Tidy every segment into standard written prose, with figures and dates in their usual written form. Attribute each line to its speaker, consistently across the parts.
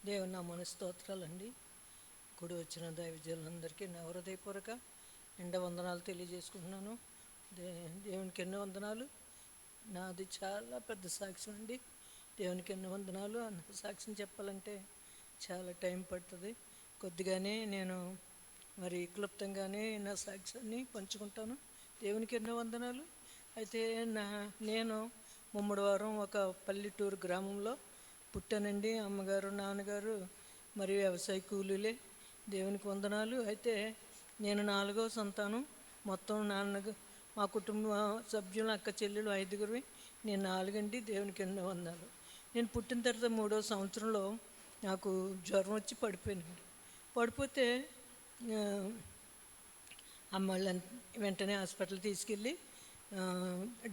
Speaker 1: దేవుని నామమున స్తోత్రాలండి. కూడి వచ్చిన దైవజనులందరికీ నా హృదయపూర్వక నిండా వందనాలు తెలియజేసుకుంటున్నాను. దేవునికి ఎన్నో వందనాలు. నాది చాలా పెద్ద సాక్ష్యం అండి. దేవునికి ఎన్నో వందనాలు. అన్న సాక్ష్యం చెప్పాలంటే చాలా టైం పడుతుంది. కొద్దిగానే నేను మరి క్లుప్తంగానే నా సాక్ష్యాన్ని పంచుకుంటాను. దేవునికి ఎన్నో వందనాలు. అయితే నేను ముమ్మడివారం ఒక పల్లెటూరు గ్రామంలో పుట్టానండి. అమ్మగారు నాన్నగారు మరి వ్యవసాయ కూలీలే. దేవునికి వందనాలు. అయితే నేను 4వ సంతానం. మొత్తం మా కుటుంబ సభ్యులు అక్క చెల్లెలు 5గురు, నేను 4 అండి. దేవునికి ఎన్నో వందనాలు. నేను పుట్టిన తర్వాత 3వ సంవత్సరంలో నాకు జ్వరం వచ్చి పడిపోయానండి. పడిపోతే అమ్మ వెంటనే హాస్పిటల్ తీసుకెళ్ళి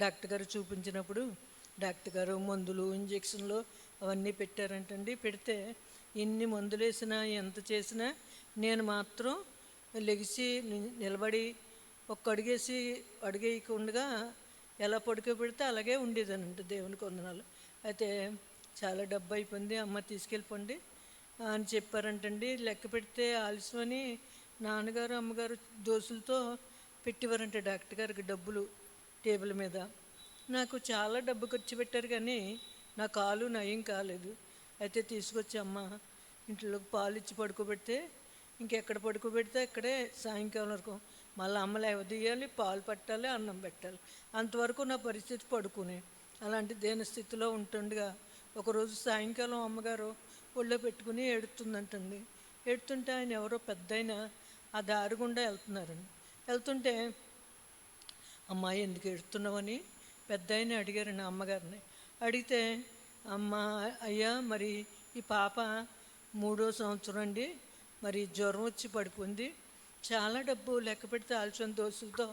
Speaker 1: డాక్టర్ గారు చూపించినప్పుడు డాక్టర్ గారు మందులు ఇంజక్షన్లు అవన్నీ పెట్టారంటండి. పెడితే ఇన్ని మందులు వేసినా ఎంత చేసినా నేను మాత్రం లెగిసి నిలబడి ఒక్క అడుగేయకుండా ఎలా పడుకోబెడితే అలాగే ఉండేదనంట. దేవునికి వందనాలు. అయితే చాలా డబ్బు అయిపోయింది, అమ్మ తీసుకెళ్ళిపోండి అని చెప్పారంటండి. లెక్క పెడితే ఆలస్యమని నాన్నగారు అమ్మగారు దోసులతో పెట్టేవారంట డాక్టర్ గారికి డబ్బులు టేబుల్ మీద. నాకు చాలా డబ్బు ఖర్చు పెట్టారు కానీ నా కాలు నయం కాలేదు. అయితే తీసుకొచ్చి అమ్మ ఇంట్లోకి పాలు ఇచ్చి పడుకోబెడితే ఇంకెక్కడ పడుకోబెడితే అక్కడే సాయంకాలం వరకు మళ్ళీ అమ్మలు ఎవదీయాలి, పాలు పట్టాలి, అన్నం పెట్టాలి. అంతవరకు నా పరిస్థితి పడుకునే అలాంటి దేని స్థితిలో ఉంటుండగా ఒకరోజు సాయంకాలం అమ్మగారు ఒళ్ళో పెట్టుకుని ఏడుతుందంటండి. ఏడుతుంటే ఆయన ఎవరో పెద్ద ఆయన ఆ దారి గుండా వెళ్తుంటే అమ్మాయి ఎందుకు ఏడుతున్నావని పెద్ద ఆయన అడిగారండి అమ్మగారిని. అడిగితే అమ్మ అయ్యా మరి ఈ పాప 3వ సంవత్సరం అండి, మరి జ్వరం వచ్చి పడిపోయింది, చాలా డబ్బు లెక్క పెడితే ఆల్చిన దోసులతో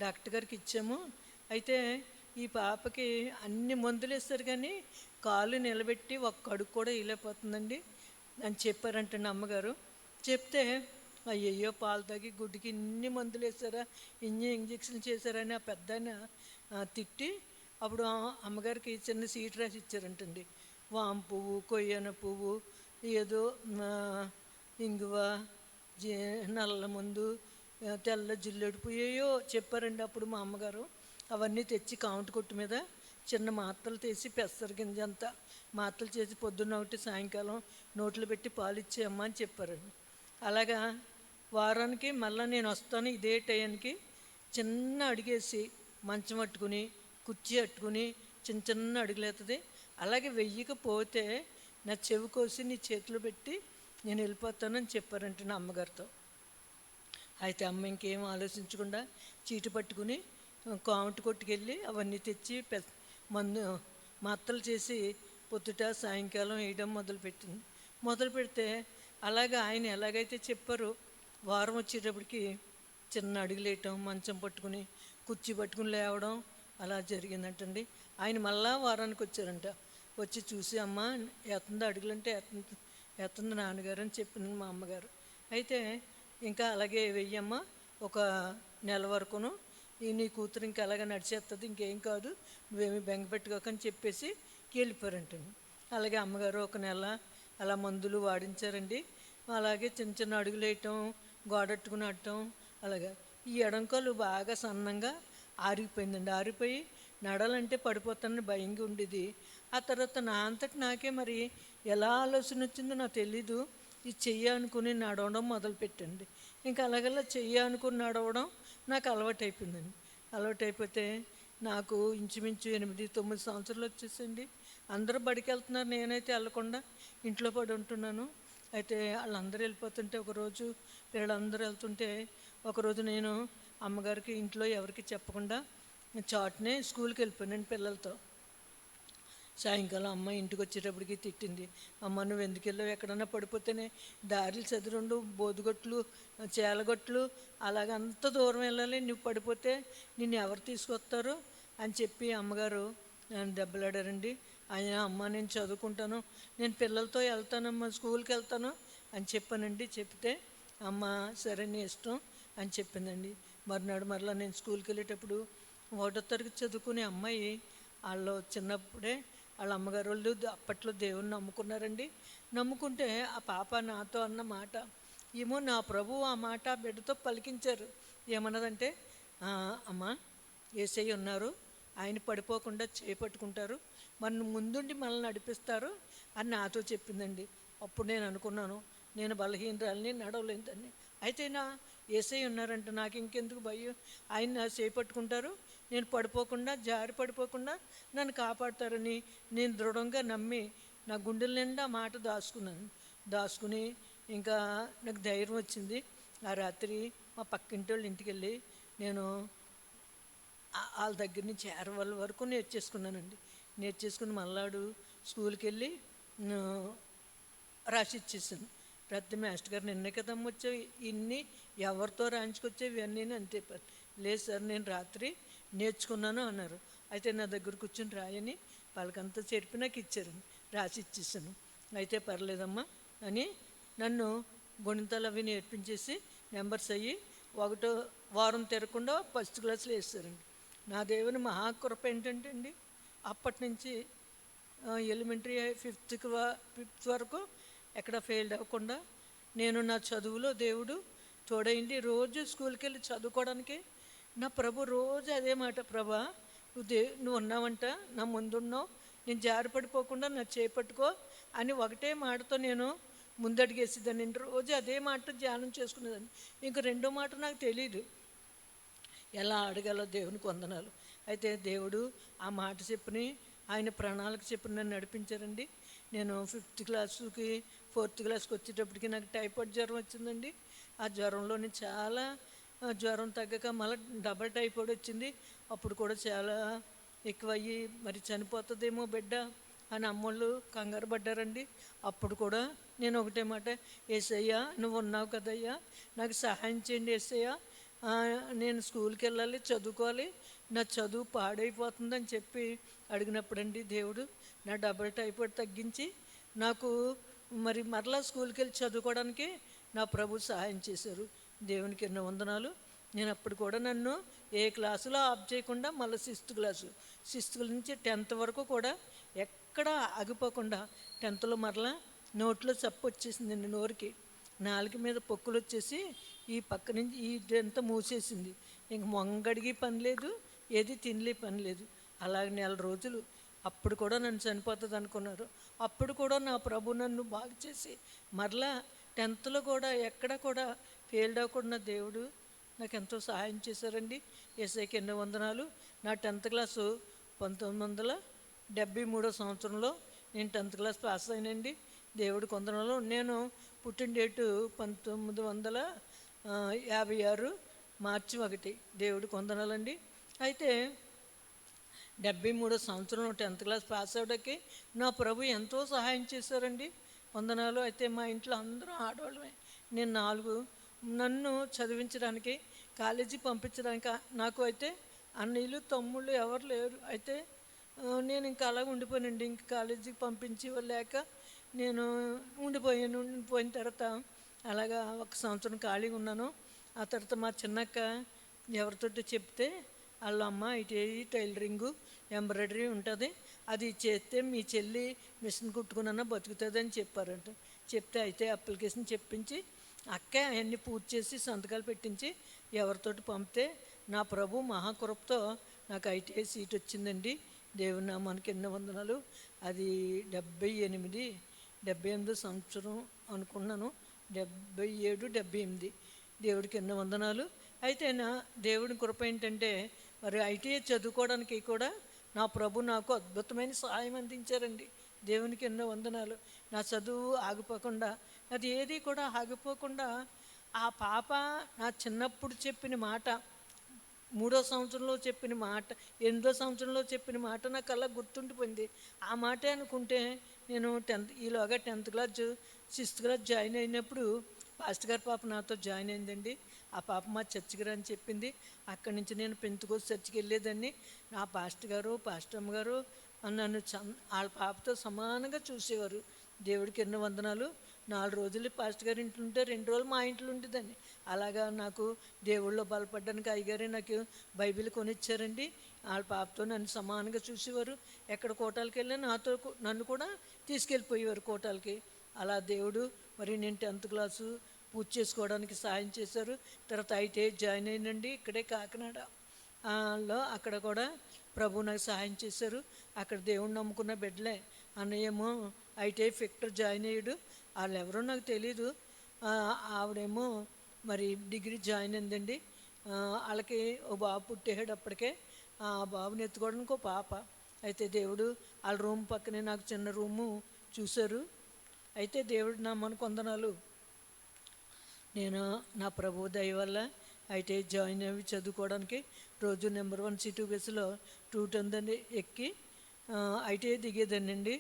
Speaker 1: డాక్టర్ గారికి ఇచ్చాము. అయితే ఈ పాపకి అన్ని మందులు వేస్తారు కానీ కాలు నిలబెట్టి ఒక్క అడుగు కూడా వేయలేకపోతుందండి అని చెప్పారంటండి అమ్మగారు. చెప్తే అయ్యయ్యో పాలు తాగి గుడ్డికి ఇన్ని మందులు వేసారా, ఇన్ని ఇంజక్షన్లు చేశారని ఆ పెద్ద తిట్టి అప్పుడు అమ్మగారికి చిన్న సీట్ రాసి ఇచ్చారంటండి. వాము పువ్వు, కొయ్యన పువ్వు, ఏదో ఇంగువ, నల్ల మందు, తెల్ల జిల్లేడు పుయ్యో చెప్పారండి. అప్పుడు మా అమ్మగారు అవన్నీ తెచ్చి కాంటు కొట్టు మీద చిన్న మాత్రలు తీసి పెసర గింజ అంతా మాత్రలు చేసి పొద్దున్న ఒకటి సాయంకాలం నోట్లో పెట్టి పాలు ఇచ్చేయమ్మా అని చెప్పారండి. అలాగా వారానికి మళ్ళీ నేను వస్తాను ఇదే టైంకి చిన్న అడిగేసి మంచం పట్టుకుని కుర్చీ అట్టుకుని చిన్న చిన్న అడుగులేస్తుంది. అలాగే వెయ్యకపోతే నా చెవి కోసి నీ చేతిలో పెట్టి నేను వెళ్ళిపోతానని చెప్పారంటే నా అమ్మగారితో. అయితే అమ్మ ఇంకేం ఆలోచించకుండా చీటి పట్టుకుని కాంటు కొట్టుకెళ్ళి అవన్నీ తెచ్చి మాత్రలు చేసి పొద్దుట సాయంకాలం వేయడం మొదలు పెడితే అలాగా ఆయన ఎలాగైతే చెప్పారో వారం వచ్చేటప్పటికి చిన్న అడుగులేయటం, మంచం పట్టుకుని కుర్చీ పట్టుకుని లేవడం అలా జరిగిందంటండి. ఆయన మళ్ళా వారానికి వచ్చారంట. వచ్చి చూసి అమ్మ ఎత్తుంది అడుగులంటే ఎత్తుంది నాన్నగారు అని చెప్పింది మా అమ్మగారు. అయితే ఇంకా అలాగే వెయ్యమ్మ ఒక నెల వరకును నీ కూతురు ఇంకా అలాగే నడిచేస్తుంది, ఇంకేం కాదు, నువ్వేమి బెంగ పెట్టుకోకని చెప్పేసి వెళ్ళిపోయారంటండి. అలాగే అమ్మగారు ఒక నెల అలా మందులు వాడించారండి. అలాగే చిన్న చిన్న అడుగులు వేయటం, గోడట్టుకుని ఆడటం అలాగా. ఈ ఎడంకాలు బాగా సన్నంగా ఆరిగిపోయిందండి. ఆరిపోయి నడాలంటే పడిపోతానని భయంగా ఉండేది. ఆ తర్వాత నా అంతటి నాకే మరి ఎలా ఆలోచన వచ్చిందో నాకు తెలీదు, ఇది చెయ్యనుకుని నడవడం మొదలుపెట్టండి. ఇంకా అలాగలా చెయ్యనుకుని నడవడం నాకు అలవాటైపోయిందండి. అలవాటైపోతే నాకు ఇంచుమించు 8-9 సంవత్సరాలు వచ్చేసండి. అందరూ బడికి వెళ్తున్నారు, నేనైతే వెళ్ళకుండా ఇంట్లో పడి ఉంటున్నాను. అయితే వాళ్ళందరూ వెళ్ళిపోతుంటే ఒకరోజు వీళ్ళందరూ వెళ్తుంటే ఒకరోజు నేను అమ్మగారికి ఇంట్లో ఎవరికి చెప్పకుండా చాటునే స్కూల్కి వెళ్ళిపోయాను పిల్లలతో. సాయంకాలం అమ్మ ఇంటికి వచ్చేటప్పటికి తిట్టింది. అమ్మ నువ్వు ఎందుకు వెళ్ళావు, ఎక్కడన్నా పడిపోతేనే దారిలు చదురుండు, బోదుగొట్లు, చేలగొట్లు అలాగంత దూరం వెళ్ళాలి, నువ్వు పడిపోతే నిన్ను ఎవరు తీసుకొస్తారు అని చెప్పి అమ్మగారు దెబ్బలాడారండి. ఆయన అమ్మ నేను చదువుకుంటాను, నేను పిల్లలతో వెళ్తానమ్మా, స్కూల్కి వెళ్తాను అని చెప్పానండి. చెప్తే అమ్మ సరే నీ ఇష్టం అని చెప్పిందండి. మర్నాడు మరలా నేను స్కూల్కి వెళ్ళేటప్పుడు 1వ తరగతి చదువుకునే అమ్మాయి వాళ్ళు చిన్నప్పుడే వాళ్ళ అమ్మగారు వాళ్ళు అప్పట్లో దేవుణ్ణి నమ్ముకున్నారండి. నమ్ముకుంటే ఆ పాప నాతో అన్న మాట ఏమో, నా ప్రభు ఆ మాట బిడ్డతో పలికించారు. ఏమన్నదంటే, అమ్మా, యేసయ్య ఉన్నారు, ఆయన పడిపోకుండా చేపట్టుకుంటారు, మన ముందుండి మనల్ని నడిపిస్తారు అని నాతో చెప్పిందండి. అప్పుడు నేను అనుకున్నాను, నేను బలహీనరాలని, నడవలేదని. అయితే నా యేసయ్య ఉన్నారంటే నాకు ఇంకెందుకు భయం, ఆయన నా చేపట్టుకుంటారు, నేను పడిపోకుండా, జారి పడిపోకుండా నన్ను కాపాడతారని నేను దృఢంగా నమ్మి నా గుండెల నిండా మాట దాచుకుని ఇంకా నాకు ధైర్యం వచ్చింది. ఆ రాత్రి మా పక్కింటి వాళ్ళ ఇంటికి వెళ్ళి నేను వాళ్ళ దగ్గర నుంచి వాళ్ళ వరకు నేర్చేసుకున్నానండి. నేర్చేసుకుని మల్లాడు స్కూల్కి వెళ్ళి రాసి ఇచ్చేసాను. ప్రతి మాస్టర్ గారు, నిన్నే కదమ్మ వచ్చావు, ఇన్ని ఎవరితో రాయించుకొచ్చేవి ఇవన్నీ అని చెప్పారు. లేదు సార్, నేను రాత్రి నేర్చుకున్నాను అన్నారు. అయితే నా దగ్గర కూర్చొని రాయని వాళ్ళకంతా చెప్పి నాకు ఇచ్చారండి. రాసి ఇచ్చేసాను. అయితే పర్లేదమ్మా అని నన్ను గణితాలు అవి నేర్పించేసి నెంబర్స్ అయ్యి ఒకటో వారం తిరగకుండా ఫస్ట్ క్లాస్లో వేస్తారండి. నా దేవుని మహాకృప ఏంటంటే అండి, అప్పటి నుంచి ఎలిమెంటరీ ఫిఫ్త్ వరకు ఎక్కడ ఫెయిల్ అవ్వకుండా నేను నా చదువులో దేవుడు తోడైంది. రోజు స్కూల్కి వెళ్ళి చదువుకోవడానికి నా ప్రభు రోజు అదే మాట, ప్రభా నువ్వు ఉన్నావంట, నా ముందున్నావు, నేను జారిపడిపోకుండా నా చేపట్టుకో అని ఒకటే మాటతో నేను ముందడిగేసేదాన్ని. నేను రోజు అదే మాట ధ్యానం చేసుకునేదాన్ని. ఇంక రెండో మాట నాకు తెలియదు, ఎలా అడగాలో దేవునికి వందనాలు. అయితే దేవుడు ఆ మాట చెప్పని, ఆయన ప్రణాళిక చెప్పి నన్ను నడిపించారండి. నేను 5th క్లాస్కి 4th క్లాస్కి వచ్చేటప్పటికి నాకు టైఫాయిడ్ జ్వరం వచ్చిందండి. ఆ జ్వరంలోని చాలా జ్వరం తగ్గక మళ్ళీ డబల్ టైఫాయిడ్ వచ్చింది. అప్పుడు కూడా చాలా ఎక్కువయ్యి మరి చనిపోతుందేమో బిడ్డ అని అమ్మోళ్ళు కంగారు పడ్డారండి. అప్పుడు కూడా నేను ఒకటే మాట, యేసయ్యా నువ్వు ఉన్నావు కదయ్యా, నాకు సహాయం చేయండి యేసయ్యా, నేను స్కూల్కి వెళ్ళాలి, చదువుకోవాలి, నా చదువు పాడైపోతుందని చెప్పి అడిగినప్పుడండి దేవుడు నా డబల్ టైఫాయిడ్ తగ్గించి నాకు మరి మరలా స్కూల్కి వెళ్ళి చదువుకోవడానికి నా ప్రభు సహాయం చేశారు. దేవునికి ఎన్నో వందనాలు. నేను అప్పుడు కూడా నన్ను ఏ క్లాసులో ఆఫ్ చేయకుండా మళ్ళీ 6th క్లాస్ నుంచి 10th వరకు కూడా ఎక్కడ ఆగిపోకుండా 10thలో మరలా నోట్లో చప్పు వచ్చేసిందండి, నోరుకి నాలుగు మీద పొక్కులు వచ్చేసి ఈ పక్క నుంచి ఇదంతా మూసేసింది. ఇంక మొంగడిగి పని లేదు, ఏది తినలే పని లేదు. అలాగే 4 రోజులు. అప్పుడు కూడా నన్ను చనిపోతుంది అనుకున్నారు. అప్పుడు కూడా నా ప్రభు నన్ను బాగు చేసి మరలా 10thలో కూడా ఎక్కడ కూడా ఫెయిల్డ్ అవ్వకుండా దేవుడు నాకు ఎంతో సహాయం చేశారండి. యేసయ్యకి ఎన్నో వందనాలు. నా 10th క్లాసు 1973 సంవత్సరంలో నేను 10th క్లాస్ పాస్ అయినండి. దేవుడి వందనాలు. నేను పుట్టిన డేటు 1956 మార్చి 1. దేవుడికి వందనాలండి. అయితే 73 సంవత్సరంలో 10th క్లాస్ పాస్ అవ్వడానికి నా ప్రభు ఎంతో సహాయం చేశారండి. వందనాలు. అయితే మా ఇంట్లో అందరూ ఆడవాళ్ళమే. నేను నన్ను చదివించడానికి, కాలేజీ పంపించడానికి నాకు అయితే అన్నయ్యలు తమ్ముళ్ళు ఎవరు లేరు. అయితే నేను ఇంకా అలా ఉండిపోయానండి. ఇంక కాలేజీకి పంపించి లేక నేను ఉండిపోయిన తర్వాత అలాగా 1 సంవత్సరం ఖాళీగా ఉన్నాను. ఆ తర్వాత మా చిన్నక్క ఎవరితోటి చెప్తే వాళ్ళ అమ్మ ఇటు టైలరింగు ఎంబ్రాయిడరీ ఉంటుంది, అది చేస్తే మీ చెల్లి మిషన్ కుట్టుకున్నా బతుకుతుంది అని చెప్పారంట. చెప్తే అయితే అప్లికేషన్ చెప్పించి అక్కే అవన్నీ పూర్తి చేసి సంతకాలు పెట్టించి ఎవరితోటి పంపితే నా ప్రభు మహాకృపతో నాకు ITI సీట్ వచ్చిందండి. దేవుని నామానికి ఎన్నో వందనాలు. అది 78 సంవత్సరం అనుకున్నాను, 77, 78. దేవుడికి ఎన్నో వందనాలు. అయితే నా దేవుడి కృప ఏంటంటే మరి ITI చదువుకోవడానికి కూడా నా ప్రభు నాకు అద్భుతమైన సహాయం అందించారండి. దేవునికి ఎన్నో వందనాలు. నా చదువు ఆగిపోకుండా, అది ఏది కూడా ఆగిపోకుండా ఆ పాప నా చిన్నప్పుడు చెప్పిన మాట, 3వ సంవత్సరంలో చెప్పిన మాట, 8వ సంవత్సరంలో చెప్పిన మాట నాకు అలా గుర్తుండిపోయింది. ఆ మాటే అనుకుంటే నేను ఈలోగా 10th class 6th class join అయినప్పుడు పాస్టర్ గారి పాప నాతో జాయిన్ అయిందండి. ఆ పాప మా చర్చికి అని చెప్పింది. అక్కడి నుంచి నేను పెంతుకోసి చర్చికి వెళ్ళేదాన్ని. నా పాస్టర్ అమ్మగారు నన్ను వాళ్ళ పాపతో సమానంగా చూసేవారు. దేవుడికి ఎన్నో వందనాలు. 4 రోజులు పాస్టర్ గారి ఇంట్లో ఉంటే 2 రోజులు మా ఇంట్లో ఉండేదాన్ని. అలాగా నాకు దేవుళ్ళలో బలపడ్డానికి అయ్యగారే నాకు బైబిల్ కొనిచ్చారండి. వాళ్ళ పాపతో నన్ను సమానంగా చూసేవారు. ఎక్కడ కోటాలకు వెళ్ళినా నన్ను కూడా తీసుకెళ్ళిపోయేవారు కోటాలకి. అలా దేవుడు మరి నేను 10th క్లాసు పూర్తి చేసుకోవడానికి సాయం చేశారు. తర్వాత ఐటీఐ జాయిన్ అయినండి ఇక్కడే కాకినాడ అక్కడ కూడా ప్రభు నాకు సహాయం చేశారు. అక్కడ దేవుణ్ణి నమ్ముకున్న బిడ్డలే. అన్నయ్య ఏమో ఐటీఐ ఫిక్టర్ జాయిన్ అయ్యాడు. వాళ్ళు ఎవరో నాకు తెలీదు. ఆవిడేమో మరి డిగ్రీ జాయిన్ అయిందండి. వాళ్ళకి ఓ బాబు పుట్టేసాడు అప్పటికే. ఆ బాబుని ఎత్తుకోవడానికి ఒక పాప. అయితే దేవుడు వాళ్ళ రూమ్ పక్కనే నాకు చిన్న రూము చూశారు. అయితే దేవుడు నా మన కొందనాలు నేను నా ప్రభు దయ వల్ల ఐటీఐ జాయిన్ అయ్యి చదువుకోవడానికి రోజు నెంబర్ 1 సిటీ బస్సులో 210 ఎక్కి ఐటీఐ దిగేదానండి.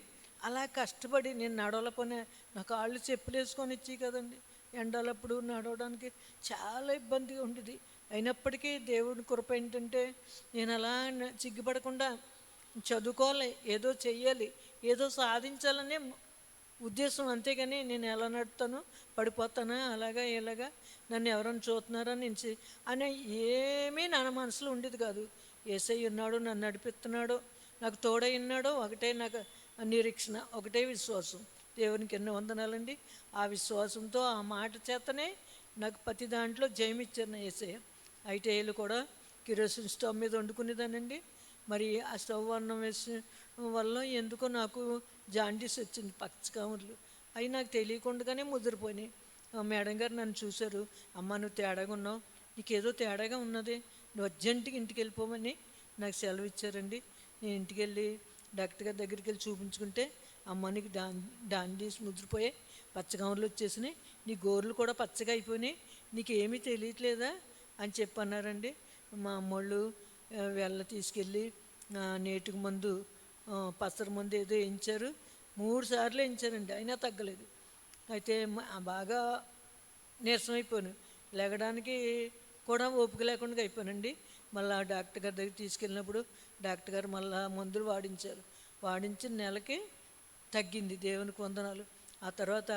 Speaker 1: అలా కష్టపడి నేను నడవలపోయినా నా కాళ్ళు చెప్పులు వేసుకొని ఇచ్చి కదండి, ఎండలప్పుడు నడవడానికి చాలా ఇబ్బందిగా ఉండేది. అయినప్పటికీ దేవుడి కృప ఏంటంటే నేను అలా సిగ్గుపడకుండా చదువుకోవాలి, ఏదో చెయ్యాలి, ఏదో సాధించాలనే ఉద్దేశం. అంతేగాని నేను ఎలా నడుతాను, పడిపోతానా, అలాగా ఇలాగా నన్ను ఎవరైనా చూస్తున్నారా నుంచి అనే ఏమీ నా మనసులో ఉండేది కాదు. యేసయ్య ఉన్నాడు, నన్ను నడిపిస్తున్నాడు, నాకు తోడై ఉన్నాడు. ఒకటే నాకు నిరీక్షణ, ఒకటే విశ్వాసం. దేవునికి ఎన్నో వందనాలండి. ఆ విశ్వాసంతో ఆ మాట చేతనే నాకు ప్రతి దాంట్లో జయమిచ్చాను యేసయ్య. ఐటీఐలు కూడా కిరోసిన్ స్టవ్ మీద వండుకునేదానండి. మరి ఆ స్టవ్ అన్నం వేసి వల్ల ఎందుకో నాకు జాండీస్ వచ్చింది, పచ్చకామర్లు. అవి నాకు తెలియకుండానే ముదిరిపోయినాయి. మేడం గారు నన్ను చూశారు. అమ్మ నువ్వు తేడాగా ఉన్నావు, నీకేదో తేడాగా ఉన్నది, నువ్వు అర్జెంటుగా ఇంటికి వెళ్ళిపోమని నాకు సెలవు ఇచ్చారండి. నేను ఇంటికి వెళ్ళి డాక్టర్ గారి దగ్గరికి వెళ్ళి చూపించుకుంటే అమ్మ నీకు డాండీస్ ముదిరిపోయాయి, పచ్చకామర్లు వచ్చేసినాయి, నీ గోర్లు కూడా పచ్చగా అయిపోయినాయి, నీకు ఏమీ తెలియట్లేదా అని చెప్పి అన్నారండి. మా అమ్మోళ్ళు వెళ్ళ తీసుకెళ్ళి నేటికి మందు పసరు మందు ఏదో వేయించారు. 3 సార్లు వేయించారండి, అయినా తగ్గలేదు. అయితే బాగా నీరసం అయిపోయాను, లేగడానికి కూడా ఓపిక లేకుండా అయిపోయానండి. మళ్ళీ డాక్టర్ గారి దగ్గర తీసుకెళ్ళినప్పుడు డాక్టర్ గారు మళ్ళీ మందులు వాడించిన నెలకి తగ్గింది. దేవునికి వందనాలు. ఆ తర్వాత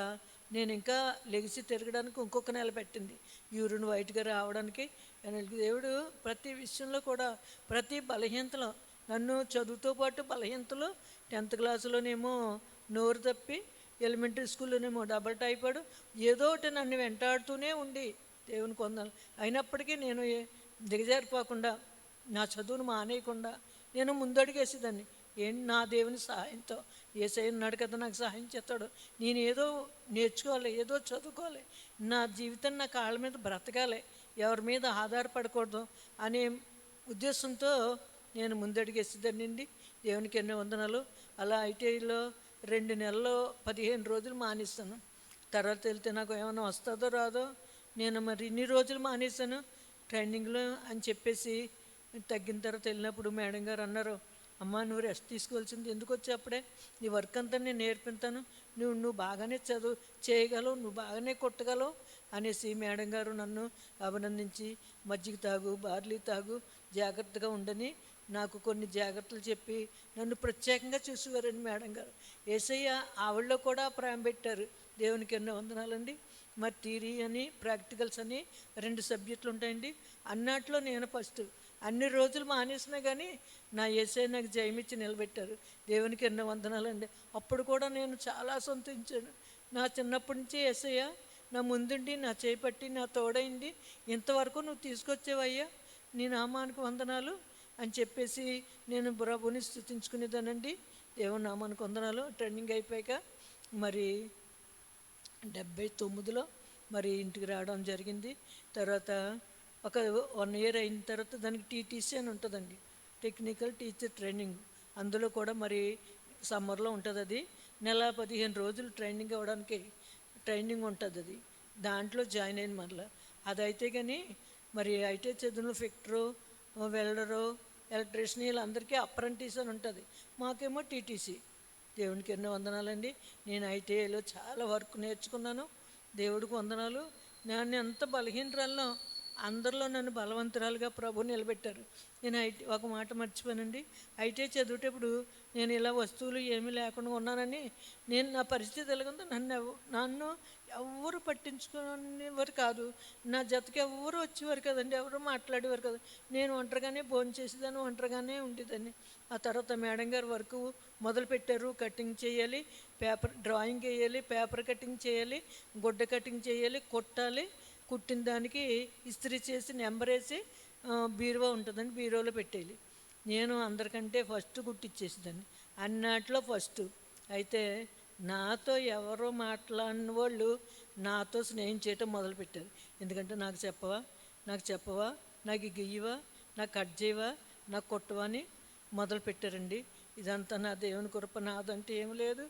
Speaker 1: నేను ఇంకా లెగిసి తిరగడానికి ఇంకొక నెల పెట్టింది, యూరిన్ వైట్గా రావడానికి. దేవుడు ప్రతి విషయంలో కూడా ప్రతి బలహీనతలో నన్ను చదువుతో పాటు బలహీనతలో 10th క్లాసులోనేమో నోరు తప్పి, ఎలిమెంటరీ స్కూల్లోనేమో డబల్ టైఫాయిడ్, ఏదో ఒకటి నన్ను వెంటాడుతూనే ఉండి దేవునికి వందనాలు. అయినప్పటికీ నేను దిగజారిపోకుండా నా చదువును మానేయకుండా నేను ముందడుగేసేదాన్ని. నా దేవుని సహాయంతో యేసయ్య ఉన్నాడు కదా నాకు సహాయం చేస్తాడు, నేను ఏదో నేర్చుకోవాలి, ఏదో చదువుకోవాలి, నా జీవితం నా కాళ్ళ మీద బ్రతకాలి, ఎవరి మీద ఆధారపడకూడదు అనే ఉద్దేశంతో నేను ముందడుగేసేదానండి. దేవునికి ఎన్నో వందనాలు. అలా ఐటీఐలో 2 నెలల్లో 15 రోజులు మానేస్తాను. తర్వాత వెళ్తే నాకు ఏమైనా వస్తుందో రాదో, నేను మరి ఇన్ని రోజులు మానేశాను ట్రైనింగ్లో అని చెప్పేసి తగ్గిన తర్వాత వెళ్ళినప్పుడు మేడం గారు అన్నారు, అమ్మ నువ్వు రెస్ట్ తీసుకోవాల్సింది, ఎందుకు వచ్చి అప్పుడే నీ వర్క్ అంతా నేను నేర్పిస్తాను, నువ్వు బాగానే చదువు చేయగలవు, నువ్వు బాగానే కొట్టగలవు అనేసి మేడం గారు నన్ను అభినందించి మజ్జిగ తాగు, బార్లీ తాగు, జాగ్రత్తగా ఉండని నాకు కొన్ని జాగ్రత్తలు చెప్పి నన్ను ప్రత్యేకంగా చూసేవారండి మేడం గారు. యేసయ్య ఆవిడలో కూడా ప్రేమ పెట్టారు. దేవునికి ఎన్నో వందనాలండి. మరి థియరీ అని ప్రాక్టికల్స్ అని 2 సబ్జెక్టులు ఉంటాయండి. అన్నట్లో నేను ఫస్ట్. అన్ని రోజులు మానేసినా కానీ నా యేసయ్య నాకు జయమిచ్చి నిలబెట్టారు. దేవునికి ఎన్నో వందనాలండి. అప్పుడు కూడా నేను చాలా సంతోషించాను. నా చిన్నప్పటి నుంచి యేసయ్య నా ముందుండి, నా చేపట్టి, నా తోడైంది, ఇంతవరకు నువ్వు తీసుకొచ్చేవయ్యా, నీ నామానికి వందనాలు అని చెప్పేసి నేను ప్రభుని స్తుతించుకునేదానండి. దేవుని నామానికి వందనాలు. ట్రైనింగ్ అయిపోయాక మరి 79లో మరి ఇంటికి రావడం జరిగింది. తర్వాత ఒక 1 ఇయర్ అయిన తర్వాత దానికి టీటీసీ అని ఉంటుందండి, టెక్నికల్ టీచర్ ట్రైనింగ్. అందులో కూడా మరి సమ్మర్లో ఉంటుంది. అది నెల 15 రోజులు ట్రైనింగ్ అవ్వడానికి ట్రైనింగ్ ఉంటుంది. అది దాంట్లో జాయిన్ అయిన మరలా అదైతే కానీ మరి ఐటీ చదువులు ఫిక్టరు, వెల్డరు, ఎలక్ట్రీషియన్ వీళ్ళందరికీ అప్రెంటిస్ అని ఉంటుంది, మాకేమో టీటీసీ. దేవునికి ఎన్నో వందనాలండి. నేను ఐటీఐలో చాలా వర్క్ నేర్చుకున్నాను. దేవుడికి వందనాలు. నేను ఎంత బలహీనరాల్లో అందరిలో నన్ను బలవంతురాలుగా ప్రభు నిలబెట్టారు. నేను ఒక మాట మర్చిపోయానండి. ఐటీ చదివేటప్పుడు నేను ఇలా వస్తువులు ఏమీ లేకుండా ఉన్నానని, నేను నా పరిస్థితి ఎలాగుందో నన్ను ఎవ్వరు పట్టించుకునేవారు కాదు. నా జతకి ఎవ్వరు వచ్చేవారు కదండి, ఎవరు మాట్లాడేవారు కదా. నేను ఒంటరిగానే భోజనం చేసేదాన్ని, ఒంటరిగానే ఉండేదాన్ని. ఆ తర్వాత మేడం గారు వర్క్ మొదలుపెట్టారు. కటింగ్ చేయాలి, పేపర్ డ్రాయింగ్ వేయాలి, పేపర్ కటింగ్ చేయాలి, గుడ్డ కటింగ్ చేయాలి, కుట్టాలి. కుట్టిన దానికి ఇస్త్రీ చేసి నెంబర్ వేసి బీరువా ఉంటుందండి, బీరువాలో పెట్టేయాలి. నేను అందరికంటే ఫస్ట్ కుట్టిచ్చేసేదాన్ని, అన్నిట్లో ఫస్ట్. అయితే నాతో ఎవరో మాట్లాడిన వాళ్ళు నాతో స్నేహం చేయటం మొదలుపెట్టారు. ఎందుకంటే నాకు చెప్పవా, నాకు గెయ్యవా, నాకు కట్ చేయవా, నాకు కొట్టవా అని మొదలు పెట్టారండి. ఇదంతా నా దేవుని కృప, నాదంటే ఏమి లేదు.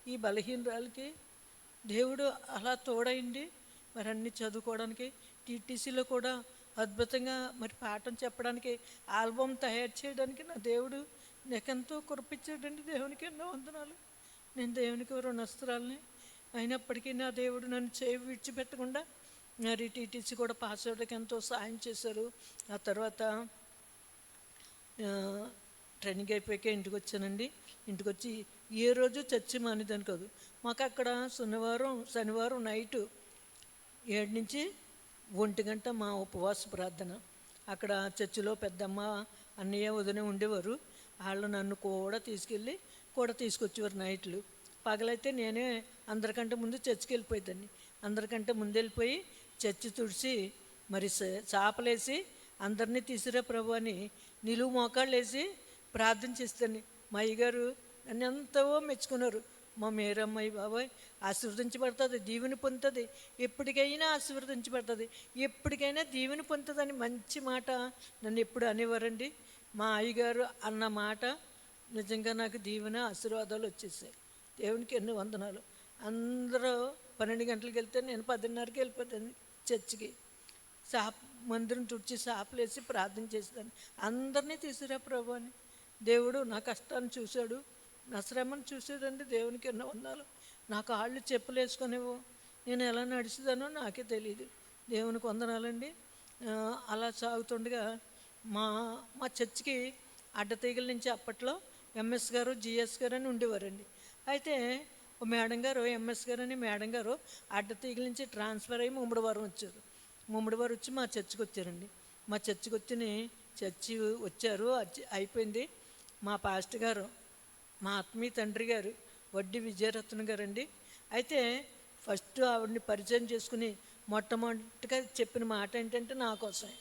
Speaker 1: ఈ బలహీనరాలకి దేవుడు అలా తోడైంది. మరి అన్నీ చదువుకోవడానికి, టీటీసీలో కూడా అద్భుతంగా మరి పాఠం చెప్పడానికి, ఆల్బమ్ తయారు చేయడానికి నా దేవుడు నాకెంతో కృపించాడండి. దేవునికి ఎన్నో వందనాలు. నేను దేవునికి రుణస్తురాలని. అయినప్పటికీ నా దేవుడు నన్ను చేయి విడిచిపెట్టకుండా మరి టీటీసీ కూడా పాస్ అవ్వడానికి ఎంతో సాయం చేశారు. ఆ తర్వాత ట్రైనింగ్ అయిపోయాక ఇంటికి వచ్చానండి. ఇంటికి వచ్చి ఏ రోజు చర్చి మానేదాన్ని కాదు. మాకు అక్కడ శనివారం నైటు 7 నుంచి 1 గంట మా ఉపవాస ప్రార్థన. అక్కడ చర్చిలో పెద్దమ్మ, అన్నయ్య, వదిన ఉండేవారు. వాళ్ళు నన్ను కూడా తీసుకొచ్చేవారు నైట్లు. పగలైతే నేనే అందరికంటే ముందు చర్చికి వెళ్ళిపోయేదాన్ని. అందరికంటే ముందు వెళ్ళిపోయి చర్చి తుడిచి మరి చాపలేసి అందరినీ తీసిరా ప్రభు అని నిలువు మోకాళ్ళు వేసి ప్రార్థన చేస్తాను. మా అయ్యగారు నన్ను ఎంతో మెచ్చుకున్నారు. మా మేరమ్మాయి బాబాయ్ ఆశీర్వదించబడుతుంది, దీవెని పొందుతుంది, ఎప్పటికైనా ఆశీర్వదించబడుతుంది, ఎప్పటికైనా దీవెని పొందుతుందని మంచి మాట నన్ను ఎప్పుడు అనేవారండి. మా అయ్యగారు అన్న మాట నిజంగా నాకు దీవెన ఆశీర్వాదాలు వచ్చేసాయి. దేవునికి ఎన్ని వందనాలు. అందరూ 12 గంటలకు వెళ్తే నేను 10:30కి వెళ్ళిపోతాను చర్చికి. మందిరం తుడిచి సాపలేసి ప్రార్థన చేసేదాన్ని. అందరినీ తీసుకురా ప్రభు అని. దేవుడు నా కష్టాన్ని చూశాడు, నా శ్రమను చూసాడండి. దేవునికి ఎన్నో వందనాలు. నా కాళ్ళు చెప్పులు వేసుకునేవో, నేను ఎలా నడిచేదానో నాకే తెలియదు. దేవునికి వందనాలండి. అలా సాగుతుండగా మా చర్చికి అడ్డతీగల నుంచి అప్పట్లో ఎంఎస్ గారు, జిఎస్ గారు అని ఉండేవారండి. అయితే మేడం గారు, ఎంఎస్ గారు అని మేడం గారు అడ్డతీగల నుంచి ట్రాన్స్ఫర్ అయ్యి ముమ్మడివారం వచ్చారు. ముమ్మడివారం వచ్చి మా చర్చికి వచ్చారండి. మా చర్చికి వచ్చారు. అయిపోయింది. మా పాస్టర్ గారు, మా ఆత్మీయ తండ్రి గారు వడ్డీ విజయరత్న గారు అండి. అయితే ఫస్ట్ ఆవిడని పరిచయం చేసుకుని మొట్టమొదటిగా చెప్పిన మాట ఏంటంటే, నా కోసమే.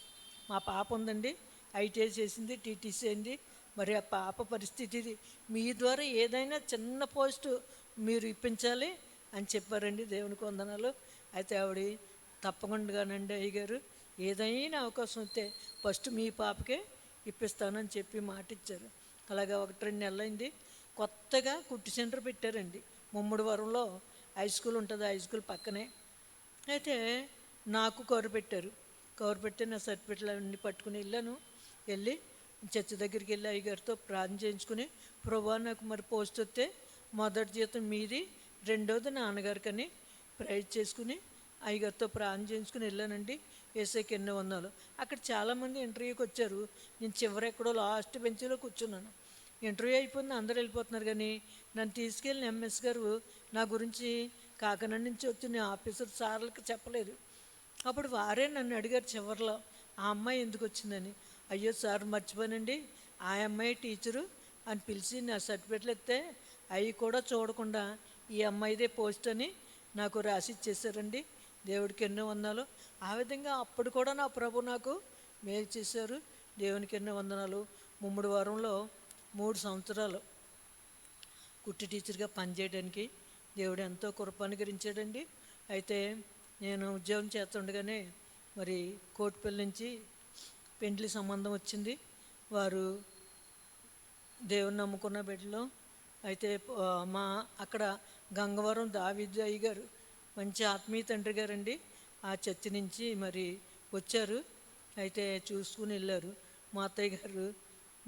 Speaker 1: మా పాప ఉందండి, ఐటీఐ చేసింది, టీటీసీ అయింది. మరి ఆ పాప పరిస్థితి మీ ద్వారా ఏదైనా చిన్న పోస్టు మీరు ఇప్పించాలి అని చెప్పారండి. దేవునికి వందనాలు. అయితే ఆవిడ తప్పకుండానండి అయ్యగారు ఏదైనా అవకాశం వస్తే ఫస్ట్ మీ పాపకే ఇప్పిస్తానని చెప్పి మాట ఇచ్చారు. అలాగా 1-2 నెలలైంది. కొత్తగా కుట్టు సెంటర్ పెట్టారండి ముమ్మడివరంలో. హై స్కూల్ ఉంటుంది, హై స్కూల్ పక్కనే. అయితే నాకు కవర్ పెట్టి నా సర్టిఫికెట్లు అన్నీ పట్టుకుని వెళ్ళి చర్చి దగ్గరికి వెళ్ళి అయ్యగారితో ప్రార్థన చేయించుకుని, ప్రభా నాకు మరి పోస్ట్ వస్తే మొదటి జీతం మీది, రెండోది నాన్నగారికని ప్రైజ్ చేసుకుని అయ్యగారితో ప్రార్థన చేయించుకుని వెళ్ళానండి. ఏసైకి ఎన్నో వందనాలు. అక్కడ చాలామంది ఇంటర్వ్యూకి వచ్చారు. నేను చివరెక్కడో లాస్ట్ బెంచ్లో కూర్చున్నాను. ఇంటర్వ్యూ అయిపోయింది, అందరూ వెళ్ళిపోతున్నారు. కానీ నన్ను తీసుకెళ్ళిన ఎంఎస్ గారు నా గురించి కాకినాడ నుంచి వచ్చిన ఆఫీసర్ సార్లకు చెప్పలేదు. అప్పుడు వారే నన్ను అడిగారు చివరిలో, ఆ అమ్మాయి ఎందుకు వచ్చిందని. అయ్యో సార్ మర్చిపోయానండి, ఆ అమ్మాయి టీచరు అని పిలిచి నా సర్టిఫికెట్లు ఇస్తే అవి కూడా చూడకుండా ఈ అమ్మాయిదే పోస్ట్ అని నాకు రాసి ఇచ్చేసారండి. దేవుడికి ఎన్నో వందనాలు. ఆ విధంగా అప్పుడు కూడా నా ప్రభు నాకు మేలు చేశారు. దేవునికి ఎన్నో వందనాలు. ముమ్మడివారంలో 3 సంవత్సరాలు కుట్టి టీచర్గా పనిచేయడానికి దేవుడు ఎంతో కృప అనుగ్రహించాడండి. అయితే నేను ఉద్యోగం చేస్తుండగానే మరి కోటిపల్లి నుంచి పెండ్లి సంబంధం వచ్చింది. వారు దేవుని నమ్ముకున్న బిడ్డలో. అయితే అక్కడ గంగవరం దావీదు అయ్య గారు మంచి ఆత్మీయ తండ్రి గారండి. ఆ చర్చి నుంచి మరి వచ్చారు. అయితే చూసుకుని వెళ్ళారు. మా అత్తయ్య గారు,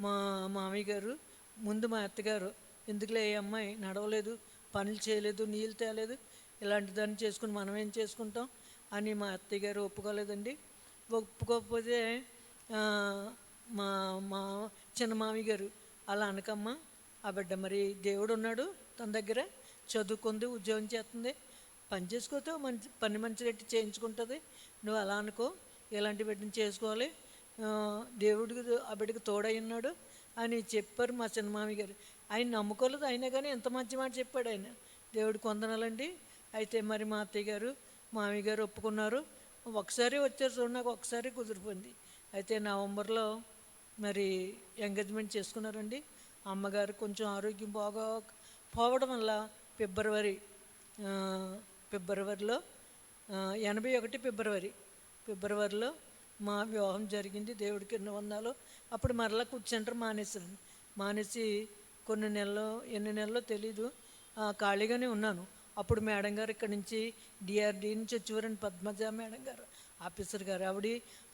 Speaker 1: మా మామయ్య గారు ముందు మా అత్తగారు, ఎందుకులే ఈ అమ్మాయి నడవలేదు, పనులు చేయలేదు, నీళ్ళు తేలేదు, ఇలాంటి దాన్ని చేసుకుని మనం ఏం చేసుకుంటాం అని మా అత్తయ్య గారు ఒప్పుకోలేదండి. ఒప్పుకోకపోతే ఆ, మా మా చిన్న మామయ్య గారు, అలా అనకమ్మా, ఆ బిడ్డ మరి దేవుడు ఉన్నాడు తన దగ్గర, చదువుకుంది, ఉద్యోగం చేస్తుంది, పని చేసుకోతే మంచి పని మంచి రెట్టి చేయించుకుంటుంది, నువ్వు అలా అనుకో, ఇలాంటి బిడ్డను చేసుకోవాలి, ఆ, దేవుడికి ఆ బిడ్డకి తోడై ఉన్నాడు అని చెప్పారు మా చిన్న మామయ్య గారు. ఆయన నమ్ముకోలేదు, అయినా కానీ ఎంత మంచి మాట చెప్పాడు ఆయన. దేవుడికి వందనాలండి. అయితే మరి మా అత్తయ్య గారు మామయ్య గారు ఒప్పుకున్నారు. ఒకసారి వచ్చారు చూడు, నాకు ఒకసారి కుదిరిపోయింది. అయితే నవంబర్లో మరి ఎంగేజ్మెంట్ చేసుకున్నారండి. అమ్మగారు కొంచెం ఆరోగ్యం బాగా పోవడం వల్ల ఫిబ్రవరి ఆ, ఫిబ్రవరిలో 81 ఫిబ్రవరిలో మా వివాహం జరిగింది. దేవుడికి ఎన్ని వందాలు. అప్పుడు మరలా కుడ్ సెంటర్ మానేశాను. మానేసి కొన్ని నెలలో ఎన్ని నెలలో తెలీదు, ఖాళీగానే ఉన్నాను. అప్పుడు మేడం గారు ఇక్కడ నుంచి డిఆర్డీ నుంచి వచ్చేవారండి, పద్మజ మేడం గారు, ఆఫీసర్ గారు. ఆవిడ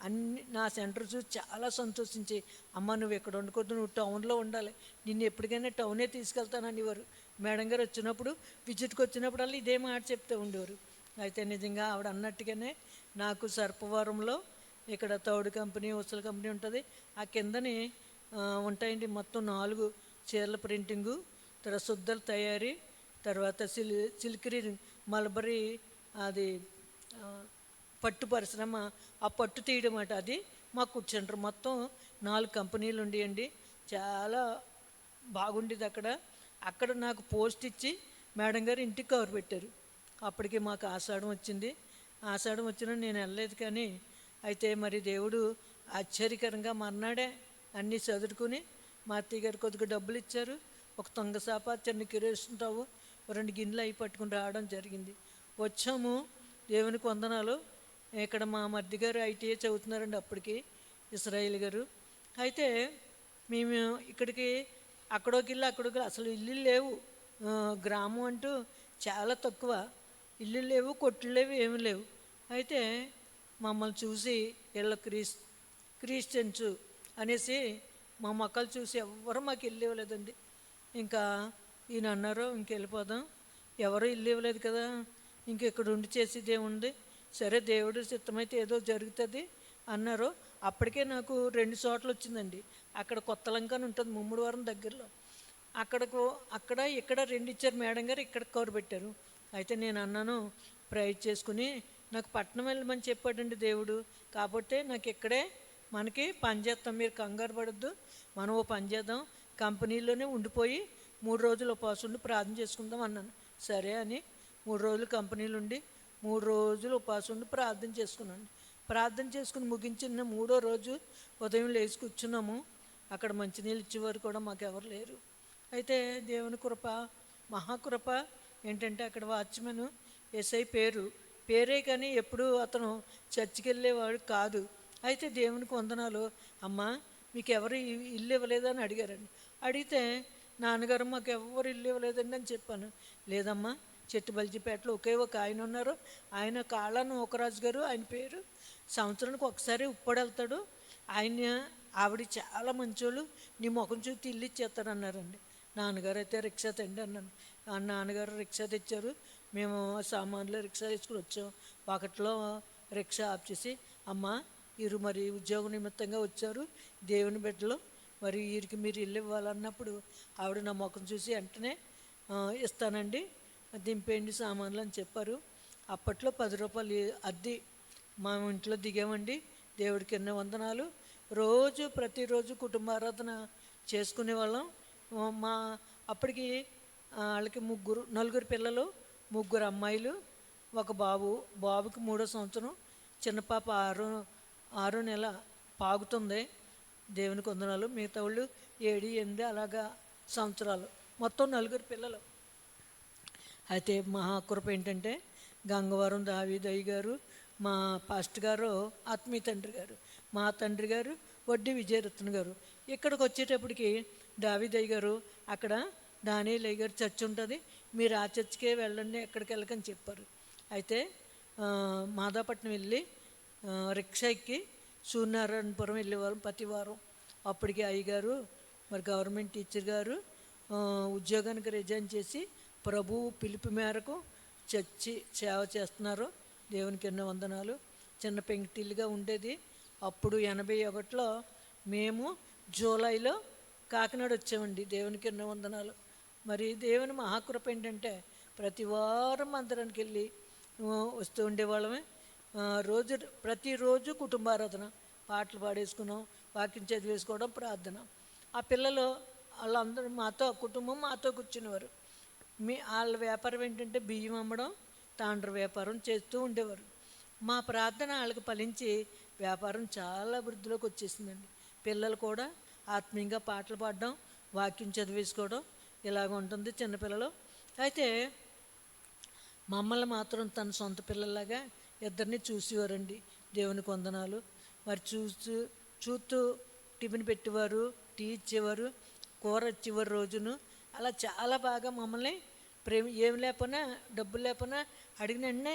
Speaker 1: అన్ని నా సెంటర్ చూసి చాలా సంతోషించి, అమ్మ నువ్వు ఎక్కడ వండుకోవద్దు, నువ్వు టౌన్లో ఉండాలి, నిన్ను ఎప్పటికైనా టౌనే తీసుకెళ్తాననేవారు. మేడం గారు వచ్చినప్పుడు, విజిట్కి వచ్చినప్పుడల్లా ఇదే మాట చెప్తూ ఉండేవారు. అయితే నిజంగా ఆవిడ అన్నట్టుగానే నాకు సర్పవరంలో ఇక్కడ తౌడు కంపెనీ, ఉసల కంపెనీ ఉంటుంది. ఆ కిందని ఉంటాయండి మొత్తం 4 చీరల ప్రింటింగు, తర్వాత శుద్ధల తయారీ, తర్వాత సిల్కరీ మల్బరీ, అది పట్టు పరిశ్రమ, ఆ పట్టు తీయడం అట, అది మా కూర్చుంటారు. మొత్తం 4 కంపెనీలు ఉండేయండి. చాలా బాగుండేది అక్కడ. అక్కడ నాకు పోస్ట్ ఇచ్చి మేడం గారు ఇంటికి కవర్ పెట్టారు. అప్పటికి మాకు ఆషాఢం వచ్చింది. ఆషాఢం వచ్చినా నేను వెళ్ళలేదు. కానీ అయితే మరి దేవుడు ఆశ్చర్యకరంగా మర్నాడే అన్నీ చదువుకుని మా అత్తయ్య గారు కొద్దిగా డబ్బులు ఇచ్చారు. ఒక తొంగసాప, చిన్న కిరోసిన్ స్టవ్, 2 గిన్నెలు అవి పట్టుకుని రావడం జరిగింది. వచ్చాము, దేవునికి వందనాలు. ఇక్కడ మా మర్ది గారు ఐటీఐ చదువుతున్నారండి అప్పటికి, ఇస్రాయిల్ గారు. అయితే మేము ఇక్కడికి అక్కడోకి ఇల్లు అక్కడోకి, అసలు ఇల్లు లేవు, గ్రామం అంటూ చాలా తక్కువ, ఇల్లు లేవు, కొట్లు లేవు, ఏమీ లేవు. అయితే మమ్మల్ని చూసి వీళ్ళ క్రిస్టియన్స్ అనేసి మా మొక్కలు చూసి ఎవ్వరూ మాకు ఇల్లు ఇవ్వలేదండి. ఇంకా ఈయన అన్నారు, ఇంకెళ్ళిపోదాం, ఎవరు ఇల్లు ఇవ్వలేదు కదా, ఇంకెక్కడ ఉండి చేసేది ఏముంది, సరే దేవుడు చిత్తమైతే ఏదో జరుగుతుంది అన్నారు. అప్పటికే నాకు 2 చోట్ల వచ్చిందండి. అక్కడ కొత్త లంక అని ఉంటుంది ముమ్మడివారం దగ్గరలో, అక్కడ ఇక్కడ 2 ఇచ్చారు మేడం గారు, ఇక్కడ కవర్ పెట్టారు. అయితే నేను అన్నాను, ప్రైజ్ చేసుకుని, నాకు పట్నం వెళ్ళమని చెప్పాడండి దేవుడు, కాబట్టి నాకు ఇక్కడే మనకి పని చేస్తాం, మీరు కంగారు పడద్దు, మనం ఓ పని చేద్దాం, కంపెనీలోనే ఉండిపోయి 3 రోజులు ఉపవాసం ఉండి ప్రార్థన చేసుకుందాం అన్నాను. సరే అని 3 రోజులు కంపెనీలు ఉండి 3 రోజులు ఉపవాసం ఉండి ప్రార్థన చేసుకున్నాను. ప్రార్థన చేసుకుని ముగించిన 3వ రోజు ఉదయం లేచి కూర్చున్నాము. అక్కడ మంచినీళ్ళు ఇచ్చేవారు కూడా మాకు ఎవరు లేరు. అయితే దేవుని కృప, మహాకృప ఏంటంటే అక్కడ వాచ్మెన్ ఎస్ఐ పేరే కానీ ఎప్పుడు అతను చర్చికి వెళ్ళేవాడు కాదు. అయితే దేవునికి వందనాలు, అమ్మ మీకు ఎవరు ఇల్లు ఇవ్వలేదని అడిగారండి. అడిగితే నాన్నగారు మాకు ఎవరు ఇల్లు ఇవ్వలేదండి అని చెప్పాను. లేదమ్మా, చెట్టుబల్జిపేటలో ఒకే ఒక ఆయన ఉన్నారు, ఆయన కాళ్ళను ఒకరాజు గారు, ఆయన పేరు, సంవత్సరానికి ఒకసారి ఉప్పడి వెళ్తాడు ఆయన, ఆవిడ చాలా మంచోళ్ళు, నీ ముఖం చూసి ఇల్లు ఇచ్చేస్తాడు అన్నారండి. నాన్నగారు అయితే రిక్షా తండి అన్నాను. నాన్నగారు రిక్షా తెచ్చారు, మేము సామాన్లు రిక్షా తెచ్చుకుని వచ్చాం. ఒకటిలో రిక్షా ఆఫ్ చేసి, అమ్మ వీరు మరి ఉద్యోగ నిమిత్తంగా వచ్చారు దేవుని బిడ్డలు, మరి వీరికి మీరు ఇల్లు ఇవ్వాలన్నప్పుడు ఆవిడ నా ముఖం చూసి వెంటనే ఇస్తానండి, దింపేయండి సామాన్లు అని చెప్పారు. అప్పట్లో 10 రూపాయలు అద్దె మా ఇంట్లో దిగామండి. దేవుడికి ఎన్నో వందనాలు. ప్రతిరోజు కుటుంబారాధన చేసుకునే వాళ్ళం. అప్పటికి వాళ్ళకి 4 పిల్లలు, 3 అమ్మాయిలు, 1 బాబుకి 3వ సంవత్సరం, చిన్న పాప 6 నెల పాగుతుంది. దేవునికి వందనాలు. మిగతా వాళ్ళు 7, 8 అలాగా సంవత్సరాలు, మొత్తం 4 పిల్లలు. అయితే మహాకృప ఏంటంటే గంగవరం దావీదయ్య గారు, మా పాస్టర్ గారు ఆత్మీయ తండ్రి గారు, మా తండ్రి గారు వడ్డీ విజయరత్న గారు. ఇక్కడికి వచ్చేటప్పటికి దావీదయ్య గారు అక్కడ దానియేలయ్య గారు చర్చ్ ఉంటుంది, మీరు ఆ చర్చ్కే వెళ్ళండి, ఎక్కడికి వెళ్ళకని చెప్పారు. అయితే మాదాపట్నం వెళ్ళి రిక్షా ఎక్కి సూర్యనారాయణపురం వెళ్ళేవారు ప్రతి వారం. అప్పటికి అయ్యగారు మరి గవర్నమెంట్ టీచర్ గారు ఉద్యోగానికి రిజైన్ చేసి ప్రభువు పిలుపు మేరకు చర్చి సేవ చేస్తున్నారు. దేవునికి ఎన్నో వందనాలు. చిన్న పెంకుటిల్లుగా ఉండేది. అప్పుడు 81లో మేము జూలైలో కాకినాడ వచ్చామండి. దేవునికి ఎన్నో వందనాలు. మరి దేవుని మహాకృప ఏంటంటే ప్రతి వారం మందిరానికి వెళ్ళి వస్తూ ఉండేవాళ్ళమే. రోజు ప్రతిరోజు కుటుంబారాధన, పాటలు పాడేసుకున్నాం, వాక్యం చదివేసుకోవడం, ప్రార్థన. ఆ పిల్లలు వాళ్ళందరూ మాతో, కుటుంబం మాతో కూర్చునేవారు. వాళ్ళ వ్యాపారం ఏంటంటే బియ్యం అమ్మడం, తాండ్ర వ్యాపారం చేస్తూ ఉండేవారు. మా ప్రార్థన వాళ్ళకి ఫలించి వ్యాపారం చాలా అభివృద్ధిలోకి వచ్చేసిందండి. పిల్లలు కూడా ఆత్మీయంగా పాటలు పాడడం, వాక్యం చదివేసుకోవడం ఇలాగ ఉంటుంది చిన్నపిల్లలు. అయితే మమ్మల్ని మాత్రం తన సొంత పిల్లల్లాగా ఇద్దరిని చూసేవారండి. దేవునికి వందనాలు. మరి చూస్తూ టిఫిన్ పెట్టేవారు, టీ ఇచ్చేవారు, కూర ఇచ్చేవారు రోజును. అలా చాలా బాగా మమ్మల్ని ఏం లేకపోయినా, డబ్బులు లేకపోయినా అడిగిన వెంటనే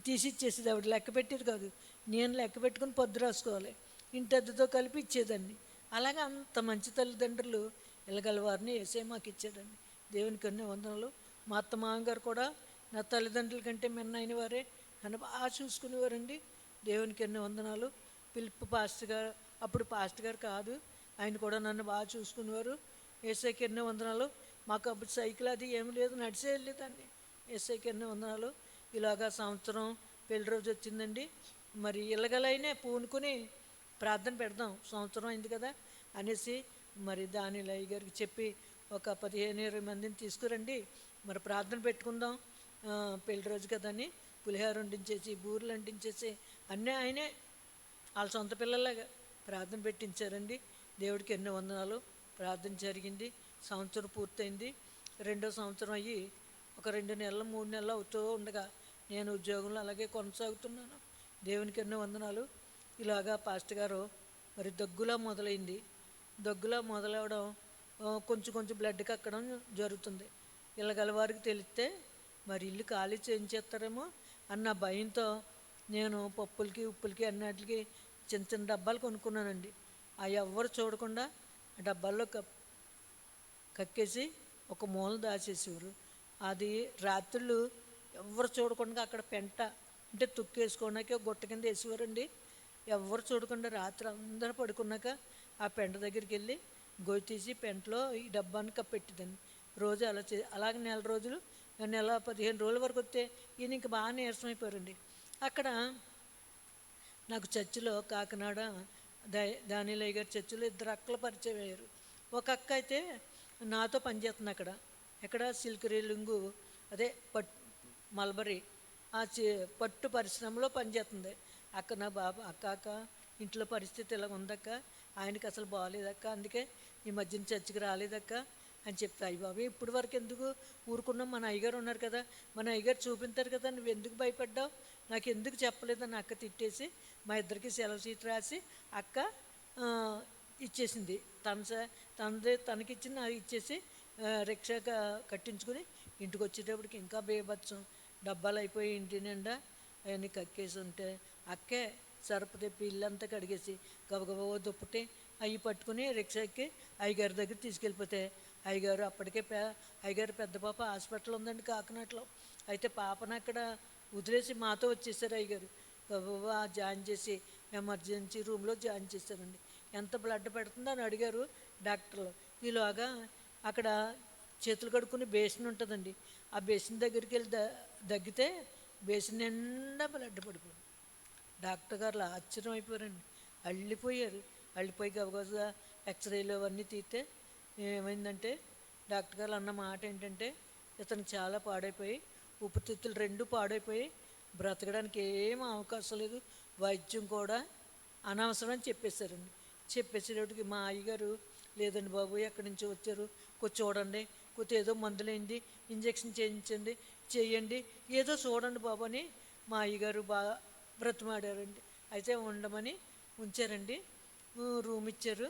Speaker 1: తీసి ఇచ్చేసేది. ఆవిడ లెక్క పెట్టేది కాదు, నేను లెక్క పెట్టుకుని పొద్దు రాసుకోవాలి, ఇంటి అద్దెతో కలిపి ఇచ్చేదాన్ని. అలాగే అంత మంచి తల్లిదండ్రులు ఇళ్ళగలవారిని యేసయ్య మాకు ఇచ్చాడండి. దేవునికి అన్ని వందనాలు. మా అత్త మామగారు కూడా నా తల్లిదండ్రుల కంటే మిన్నైన వారే, నన్ను బాగా చూసుకునేవారండి. దేవునికి ఎన్నో వందనాలు. పిలుపు పాస్టర్ గారు, అప్పుడు పాస్టర్ గారు కాదు, ఆయన కూడా నన్ను బాగా చూసుకునేవారు. యేసయ్యకి ఎన్నో వందనాలు. మాకు అప్పుడు సైకిల్ అది ఏమి లేదు, నడిచే వెళ్ళేదాన్ని. యేసయ్యకి ఎన్నో వందనాలు. ఇలాగా సంవత్సరం పెళ్లి రోజు వచ్చిందండి. మరి ఇళ్ళగలైనే పూనుకుని ప్రార్థన పెడదాం, సంవత్సరం అయింది కదా అనేసి మరి దానిలయ్య గారికి చెప్పి ఒక 15-20 మందిని తీసుకురండి, మరి ప్రార్థన పెట్టుకుందాం, పెళ్లి రోజు కదని పులిహార వండించేసి, బూరెలు వండించేసి అన్నీ ఆయనే వాళ్ళ సొంత పిల్లలాగా ప్రార్థన పెట్టించారండి. దేవుడికి ఎన్నో వందనాలు. ప్రార్థన జరిగింది, సంవత్సరం పూర్తయింది. రెండో సంవత్సరం అయ్యి ఒక 2 నెలలు 3 నెలలు అవుతూ ఉండగా నేను ఉద్యోగంలో అలాగే కొనసాగుతున్నాను. దేవునికి ఎన్నో వందనాలు. ఇలాగా పాస్టర్ గారు మరి దగ్గులా మొదలైంది. దగ్గులా మొదలవడం, కొంచెం కొంచెం బ్లడ్ కక్కడం జరుగుతుంది. ఇళ్ళగల వారికి తెలిస్తే మరి ఇల్లు ఖాళీ చేయించేస్తారేమో అన్న భయంతో నేను పప్పులకి, ఉప్పులకి, అన్నిటికి చిన్న చిన్న డబ్బాలు కొనుక్కున్నానండి. అవి ఎవ్వరు చూడకుండా ఆ డబ్బాల్లో కక్కేసి ఒక మూల దాచేసేవారు. అది రాత్రులు ఎవరు చూడకుండా అక్కడ పెంట అంటే తుక్కేసుకోవడానికి గుట్ట కింద వేసేవారండి. ఎవరు చూడకుండా రాత్రి అందరూ పడుకున్నాక ఆ పెంట దగ్గరికి వెళ్ళి గొయ్యి తీసి పెంటలో ఈ డబ్బాని కప్పెట్టిందండి. రోజు అలా అలాగే నెల రోజులు, నెల 15 రోజుల వరకు వస్తే ఈయన ఇంక బాగా నీరసమైపోయారండి. అక్కడ నాకు చర్చిలో కాకినాడ దానిలయ్య గారి చర్చిలో 2 అక్కలు పరిచయం అయ్యారు. ఒక అక్క అయితే నాతో పనిచేస్తుంది అక్కడ. ఎక్కడ సిల్క్ రీలింగు, అదే మల్బరీ ఆ పట్టు పరిశ్రమలో పనిచేస్తుంది అక్క. నా బాబు అక్క ఇంట్లో పరిస్థితి ఇలా ఉందక్క, ఆయనకి అసలు బాగాలేదక్క, అందుకే ఈ మధ్యన చర్చికి రాలేదక్క అని చెప్తా. అయ్యి బాబు ఇప్పటి వరకు ఎందుకు ఊరుకున్నాం, మన అయ్యగారు ఉన్నారు కదా, మన అయ్యగారు చూపించారు కదా, నువ్వు ఎందుకు భయపడ్డావు, నాకు ఎందుకు చెప్పలేదని అక్క తిట్టేసి మా ఇద్దరికి సెలవు సీట్ రాసి అక్క ఇచ్చేసింది. తనకిచ్చింది నాకు ఇచ్చేసి రిక్షా కట్టించుకుని ఇంటికి వచ్చేటప్పటికి ఇంకా బేబత్సం, డబ్బాలు అయిపోయి ఇంటి నిండా అవన్నీ కక్కేసి ఉంటే అక్కే సరపు తెప్పి ఇల్లంతా కడిగేసి గబగబా దుప్పటి అవి పట్టుకుని రిక్షాకి అయ్యగారి దగ్గర తీసుకెళ్ళిపోతే అయ్యగారు అప్పటికే అయ్యగారు పెద్ద పాప హాస్పిటల్ ఉందండి కాకినాడలో. అయితే పాపను అక్కడ వదిలేసి మాతో వచ్చేసారు అయ్యగారు. గబగబా జాయిన్ చేసి ఎమర్జెన్సీ రూమ్లో జాయిన్ చేశారండి. ఎంత బ్లడ్ పెడుతుందో అని అడిగారు డాక్టర్లు. ఈలోగా అక్కడ చేతులు కడుక్కుని బేసిన్ ఉంటుందండి, ఆ బేసిన్ దగ్గరికి వెళ్ళి దగ్గితే బేసిన్ నిండా బ్లడ్ పడిపోయింది. డాక్టర్ గారు ఆశ్చర్యం అయిపోయారండి, అల్లిపోయి గబగబా ఎక్స్రేలు అవన్నీ తీస్తే ఏమైందంటే డాక్టర్ గారు అన్న మాట ఏంటంటే ఇతనికి చాలా పాడైపోయి, ఊపిరితిత్తులు 2 పాడైపోయి బ్రతకడానికి ఏం అవకాశం లేదు, వైద్యం కూడా అనవసరం అని చెప్పేశారండి. చెప్పేసేటప్పటికి మా అయ్యగారు లేదండి బాబు ఎక్కడి నుంచో వచ్చారు, కొంచెం చూడండి, కొంచెం ఏదో మందులేంది, ఇంజక్షన్ చేయండి, ఏదో చూడండి బాబు అని మా అయ్యగారు బాగా బ్రతిమాడారండి. అయితే ఉండమని ఉంచారండి, రూమ్ ఇచ్చారు.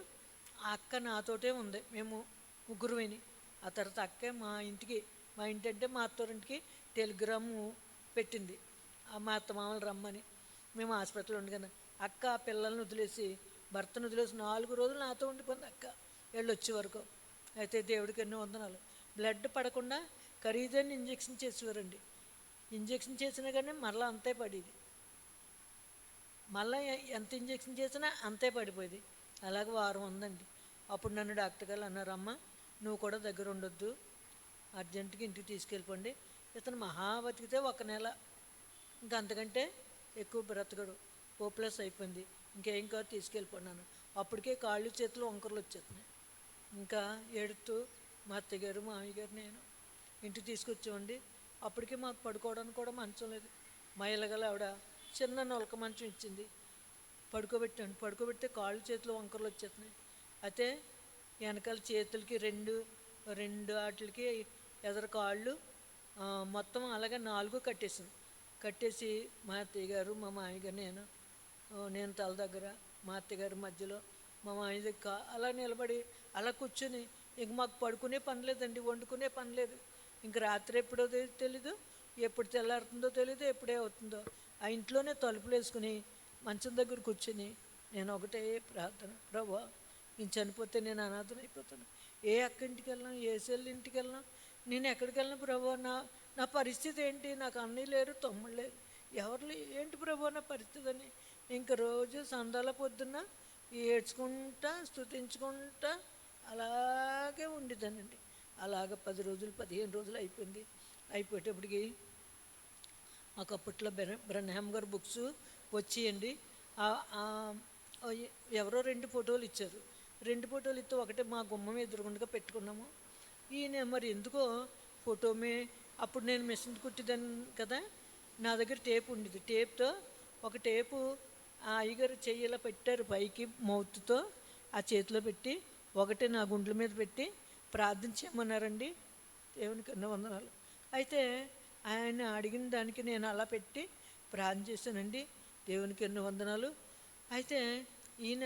Speaker 1: ఆ అక్క నాతోటే ఉంది, మేము ముగ్గురుమని. ఆ తర్వాత అక్కే మా ఇంటి అంటే మా అత్తోరింటికి టెలిగ్రాము పెట్టింది, మా అత్త మామలు రమ్మని. మేము హాస్పిటల్లో ఉండగానే అక్క ఆ పిల్లల్ని వదిలేసి, భర్తను వదిలేసి 4 రోజులు నాతో ఉండిపోయింది అక్క వీళ్ళు వచ్చే వరకు. అయితే దేవుడికి ఎన్నో వందనాలు. బ్లడ్ పడకుండా ఖరీదైన ఇంజక్షన్ చేసేవారండి. ఇంజక్షన్ చేసినా కానీ మరలా అంతే పడేది. మళ్ళీ ఎంత ఇంజెక్షన్ చేసినా అంతే పడిపోయింది. అలాగే వారం ఉందండి. అప్పుడు నన్ను డాక్టర్ గారు అన్నారు, అమ్మ నువ్వు కూడా దగ్గర ఉండొద్దు, అర్జెంటుగా ఇంటికి తీసుకెళ్ళిపోండి. ఇతను మహా బతికితే 1 నెల, ఇంకా అంతకంటే ఎక్కువ బ్రతకడు, హోప్లెస్ అయిపోయింది, ఇంకేం కాదు తీసుకెళ్ళిపోయినాను. అప్పటికే కాళ్ళు చేతులు వంకరలు వచ్చేస్తున్నాయి. ఇంకా ఏడుతూ మా అత్తయ్య గారు మామయ్య గారు నేను ఇంటికి తీసుకొచ్చామండి. అప్పటికే మాకు పడుకోవడానికి కూడా మంచం లేదు. మా ఇళ్ళగల ఆవిడ చిన్న నొలక మంచం ఇచ్చింది, పడుకోబెట్టాను. పడుకోబెడితే కాళ్ళు చేతులు వంకరలు వచ్చేస్తున్నాయి. అయితే వెనకాల చేతులకి రెండు రెండు వాటికి ఎదర కాళ్ళు మొత్తం అలాగే 4 కట్టేసాను. కట్టేసి మా అత్తయ్య గారు మా మామయ్య గారు నేను తల దగ్గర, మా అత్తయ్య గారు మధ్యలో, మా మామయ్య దగ్గర అలా నిలబడి అలా కూర్చొని ఇంక మాకు పడుకునే పని లేదండి, వండుకునే పని లేదు. ఇంక రాత్రి ఎప్పుడో తెలీదు, ఎప్పుడు తెల్లారుతుందో తెలీదు, ఎప్పుడే అవుతుందో. ఆ ఇంట్లోనే తలుపులు వేసుకుని మంచం దగ్గర కూర్చొని నేను ఒకటే ప్రార్థన, ప్రభువా నేను చనిపోతే నేను అనాథన అయిపోతాను, ఏ అక్క ఇంటికి వెళ్ళినా, ఏ సెల్లి ఇంటికి వెళ్ళినా, నేను ఎక్కడికి వెళ్ళినా ప్రభువా నా నా పరిస్థితి ఏంటి, నాకు అన్నయ్య లేరు, తమ్ముళ్ళు లేరు, ఎవరు ఏంటి ప్రభువా నా పరిస్థితి అని ఇంక రోజు సందాల పొద్దున్న ఏడ్చుకుంటా స్తుతించుకుంటా అలాగే ఉండేదానండి. అలాగ 10 రోజులు 15 రోజులు అయిపోయింది. అయిపోయేటప్పటికి మాకు అప్పట్లో బ్రహ్మ్ గారు బుక్స్ వచ్చేయండి. ఎవరో 2 ఫోటోలు ఇచ్చారు. 2 ఫోటోలు ఇస్తే ఒకటే మా గుమ్మం ఎదురుగుండగా పెట్టుకున్నాము. ఈయన మరి ఎందుకో ఫోటోమే, అప్పుడు నేను మిషన్ కుట్టిదాన్ని కదా, నా దగ్గర టేప్ ఉండేది. టేప్తో ఒక టేపు ఆ అయ్యగారు చెయ్యిలా పెట్టారు పైకి మౌత్తో, ఆ చేతిలో పెట్టి ఒకటే నా గుండెల మీద పెట్టి ప్రార్థన చేయమన్నారండి. దేవునికి ఎన్నో వందనాలు. అయితే ఆయన అడిగిన దానికి నేను అలా పెట్టి ప్రార్థన చేశానండి. దేవునికి ఎన్నో వందనాలు. అయితే ఈయన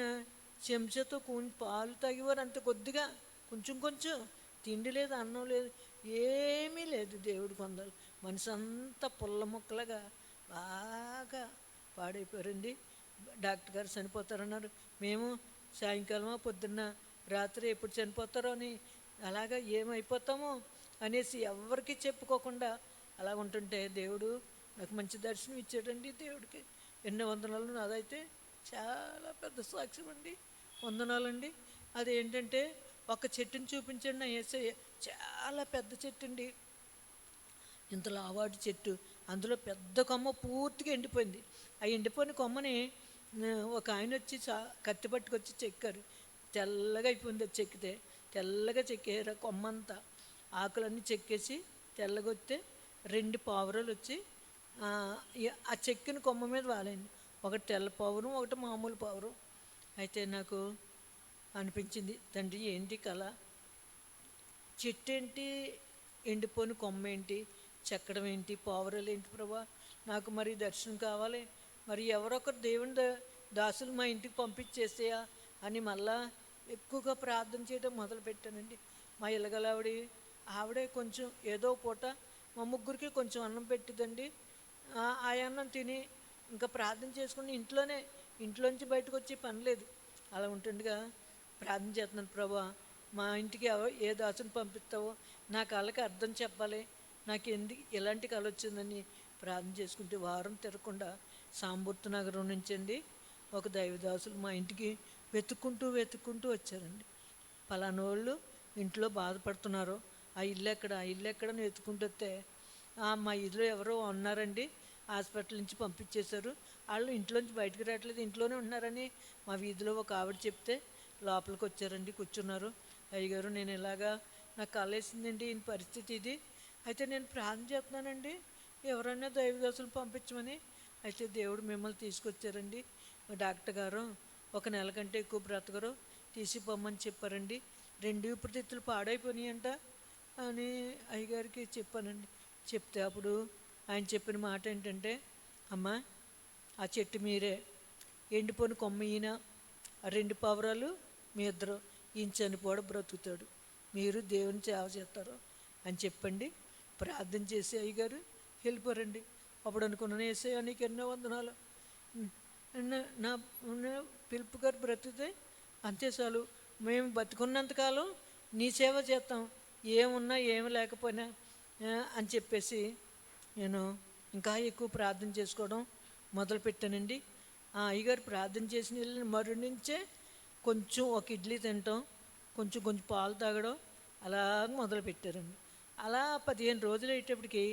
Speaker 1: చెంచాతో పాలు తాగేవారు, అంత కొద్దిగా, కొంచెం కొంచెం, తిండి లేదు, అన్నం లేదు, ఏమీ లేదు. దేవుడికి వందలు. మనిషి అంతా పుల్ల ముక్కలుగా బాగా పాడైపోయారండి. డాక్టర్ గారు చనిపోతారన్నారు. మేము సాయంకాలమో పొద్దున్న రాత్రి ఎప్పుడు చనిపోతారో అని అలాగా ఏమైపోతామో అనేసి ఎవరికి చెప్పుకోకుండా అలా ఉంటుంటే దేవుడు నాకు మంచి దర్శనం ఇచ్చాడండి. దేవుడికి ఎన్నో వందనాలు. నాదైతే చాలా పెద్ద సాక్ష్యం అండి, వందనాలండి. అదేంటంటే ఒక చెట్టుని చూపించండి నా యేసయ్య, చాలా పెద్ద చెట్టు అండి, ఇంతలో ఆవాడు చెట్టు, అందులో పెద్ద కొమ్మ పూర్తిగా ఎండిపోయింది. ఆ ఎండిపోయిన కొమ్మని ఒక ఆయన వచ్చి కత్తి పట్టుకొచ్చి చెక్కారు. తెల్లగా అయిపోయింది. అది చెక్కితే తెల్లగా చెక్కారు కొమ్మ అంతా. ఆకులన్నీ చెక్కేసి తెల్లగా వస్తే 2 పావురాలు వచ్చి ఆ చెక్కిన కొమ్మ మీద వాలండి. ఒకటి తెల్ల పావురం, ఒకటి మామూలు పావురం. అయితే నాకు అనిపించింది, తండ్రి ఏంటి కళ, చెట్టు ఏంటి, ఎండిపోయిన కొమ్మ ఏంటి, చెక్కడం ఏంటి, పావురాలు ఏంటి ప్రభా, నాకు మరి దర్శనం కావాలి, మరి ఎవరొకరు దేవుని దాసులు మా ఇంటికి పంపించేసేయా అని మళ్ళా ఎక్కువగా ప్రార్థన చేయడం మొదలుపెట్టానండి. మా ఆవిడే కొంచెం ఏదో పూట మా ముగ్గురికి కొంచెం అన్నం పెట్టిందండి. ఆ అన్నం తిని ఇంకా ప్రార్థన చేసుకుని ఇంట్లోంచి బయటకు వచ్చి పని లేదు. అలా ఉంటుండగా ప్రార్థన చేస్తున్నాను, ప్రభా మా ఇంటికి ఏ దాసుని పంపిస్తావో నా కళకి అర్థం చెప్పాలి, నాకు ఎలాంటి కళ వచ్చిందని ప్రార్థన చేసుకుంటే వారం తిరగకుండా సాంబూర్తి నగరం నుంచండి ఒక దైవదాసులు మా ఇంటికి వెతుక్కుంటూ వచ్చారండి. పలానా వాళ్ళు ఇంట్లో బాధపడుతున్నారు, ఆ ఇల్లు ఎక్కడని వెతుక్కుంటూ వస్తే మా ఇల్లు ఎవరో ఉన్నారండి, హాస్పిటల్ నుంచి పంపించేశారు, వాళ్ళు ఇంట్లోంచి బయటకు రావట్లేదు, ఇంట్లోనే ఉన్నారని మా వీధిలో ఒక ఆవిడ చెప్తే లోపలికి వచ్చారండి, కూర్చున్నారు. అయ్యగారు నేను ఇలాగా నాకు కలేసిందండి, ఈయన పరిస్థితి ఇది, అయితే నేను ప్రార్థన చేస్తున్నానండి, ఎవరైనా దైవదాసులు పంపించమని. అయితే దేవుడు మిమ్మల్ని తీసుకొచ్చారండి. డాక్టర్ గారు 1 నెల కంటే ఎక్కువ బ్రతకరు, తీసి పొమ్మని చెప్పారండి, 2 ఊపిరితిత్తులు పాడైపోయినాయంట అని అయ్యగారికి చెప్పానండి. చెప్తే అప్పుడు ఆయన చెప్పిన మాట ఏంటంటే, అమ్మ ఆ చెట్టు మీరే, ఎండిపోయిన కొమ్మ ఈయన, ఆ 2 పావురాలు మీ ఇద్దరు, ఈయన చనిపోవడం బ్రతుకుతాడు, మీరు దేవుని సేవ చేస్తారు అని చెప్పండి. ప్రార్థన చేసి అయ్యగారు వెళ్ళిపోరండి. అప్పుడు అనుకున్నాను, యేసయ్యా నీకు ఎన్నో వందనాలు, నా పిలుపు గారు బ్రతికితే అంతే చాలు, మేము బతుకున్నంతకాలం నీ సేవ చేస్తాం, ఏమున్నా ఏమి లేకపోయినా అని చెప్పేసి నేను ఇంకా ఎక్కువ ప్రార్థన చేసుకోవడం మొదలుపెట్టానండి. ఆ అయ్యగారు ప్రార్థన చేసిన వెళ్ళిన మరునించే కొంచెం ఒక ఇడ్లీ తినటం, కొంచెం కొంచెం పాలు తాగడం అలా మొదలుపెట్టారండి. అలా 15 రోజులు అయ్యేటప్పటికి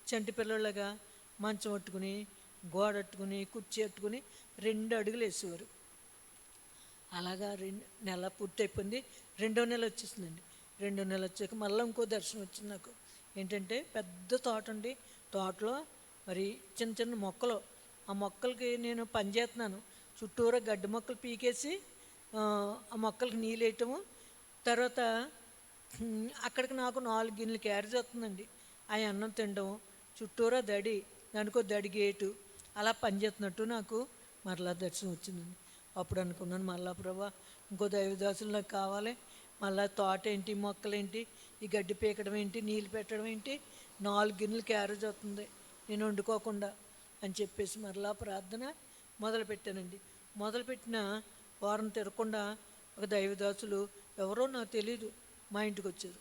Speaker 1: చంటి పిల్లలాగా మంచం పట్టుకుని, గోడ అట్టుకుని, కుర్చీ అట్టుకుని 2 అడుగులు వేసేవారు. అలాగా నెల పూర్తయిపోయింది. రెండో నెల వచ్చేసిందండి. రెండో నెల వచ్చాక మళ్ళీ ఇంకో దర్శనం వచ్చింది నాకు. ఏంటంటే పెద్ద తోట అండి. తోటలో మరి చిన్న చిన్న మొక్కలు, ఆ మొక్కలకి నేను పని చేస్తున్నాను. చుట్టూరా గడ్డి మొక్కలు పీకేసి ఆ మొక్కలకి నీళ్ళు వేయటము. తర్వాత అక్కడికి నాకు 4 గిన్నెలు క్యారేజ్ వస్తుందండి. ఆ అన్నం తినడం, చుట్టూరా దడి, దానికో దడి గేటు, అలా పనిచేస్తున్నట్టు నాకు మరలా దర్శనం వచ్చిందండి. అప్పుడు అనుకున్నాను, మళ్ళా ప్రభా ఇంకో దైవదాసులు నాకు కావాలి. మళ్ళీ తోట ఏంటి, మొక్కలేంటి, ఈ గడ్డి పీకడం ఏంటి, నీళ్ళు పెట్టడం ఏంటి, 4 గిన్నెలు క్యారేజ్ అవుతుంది నేను వండుకోకుండా అని చెప్పేసి మరలా ప్రార్థన మొదలుపెట్టానండి. మొదలుపెట్టిన వారం తిరగకుండా ఒక దైవదాసులు ఎవరో నాకు తెలీదు మా ఇంటికి వచ్చారు.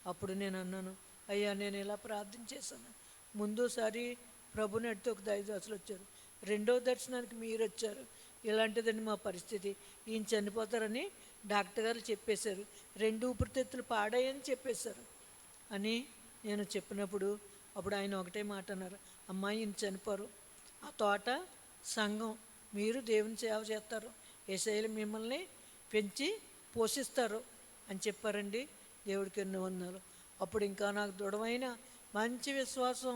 Speaker 1: అప్పుడు నేను అన్నాను, అయ్యా నేను ఇలా ప్రార్థన చేశాను. ముందోసారి ప్రభుని అడిగితే ఒక దైవదాసులు వచ్చారు, రెండో దర్శనానికి మీరు వచ్చారు. ఇలాంటిదండి మా పరిస్థితి, ఈయన చనిపోతారని డాక్టర్ గారు చెప్పేశారు, 2 ఊపిరితిత్తులు పాడాయని చెప్పేశారు అని నేను చెప్పినప్పుడు అప్పుడు ఆయన ఒకటే మాట అన్నారు, అమ్మాయి ఈయన చనిపోరు, ఆ తోట సంఘం, మీరు దేవుని సేవ చేస్తారు, యేసయ్య మిమ్మల్ని పెంచి పోషిస్తారు అని చెప్పారండి. దేవుడికి ఎన్నో వందనాలు. అప్పుడు ఇంకా నాకు దృఢమైన మంచి విశ్వాసం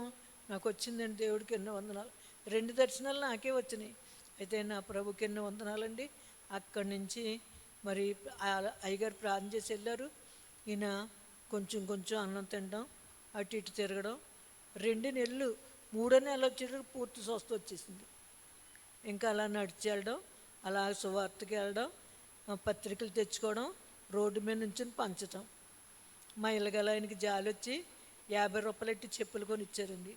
Speaker 1: నాకు వచ్చిందండి. దేవుడికి ఎన్నో వందనాలు. 2 దర్శనాలు నాకే వచ్చినాయి. అయితే నా ప్రభుకి ఎన్నో వందనాలండి. అక్కడి నుంచి మరి అయ్యగారు ప్రార్థన చేసి వెళ్ళారు. ఈయన కొంచెం కొంచెం అన్నం తినడం, అటు ఇటు తిరగడం, 2 నెలలు 3వ నెల వచ్చేటప్పుడు పూర్తి స్వస్థ వచ్చేసింది. ఇంకా అలా నడిచి వెళ్ళడం, అలా సువార్తకి వెళ్ళడం, పత్రికలు తెచ్చుకోవడం, రోడ్డు మీద నుంచి పంచటం. మా ఇళ్ళగల ఆయనకి జాలి వచ్చి 50 రూపాయలు ఎట్టి చెప్పులు కొనిచ్చారండి.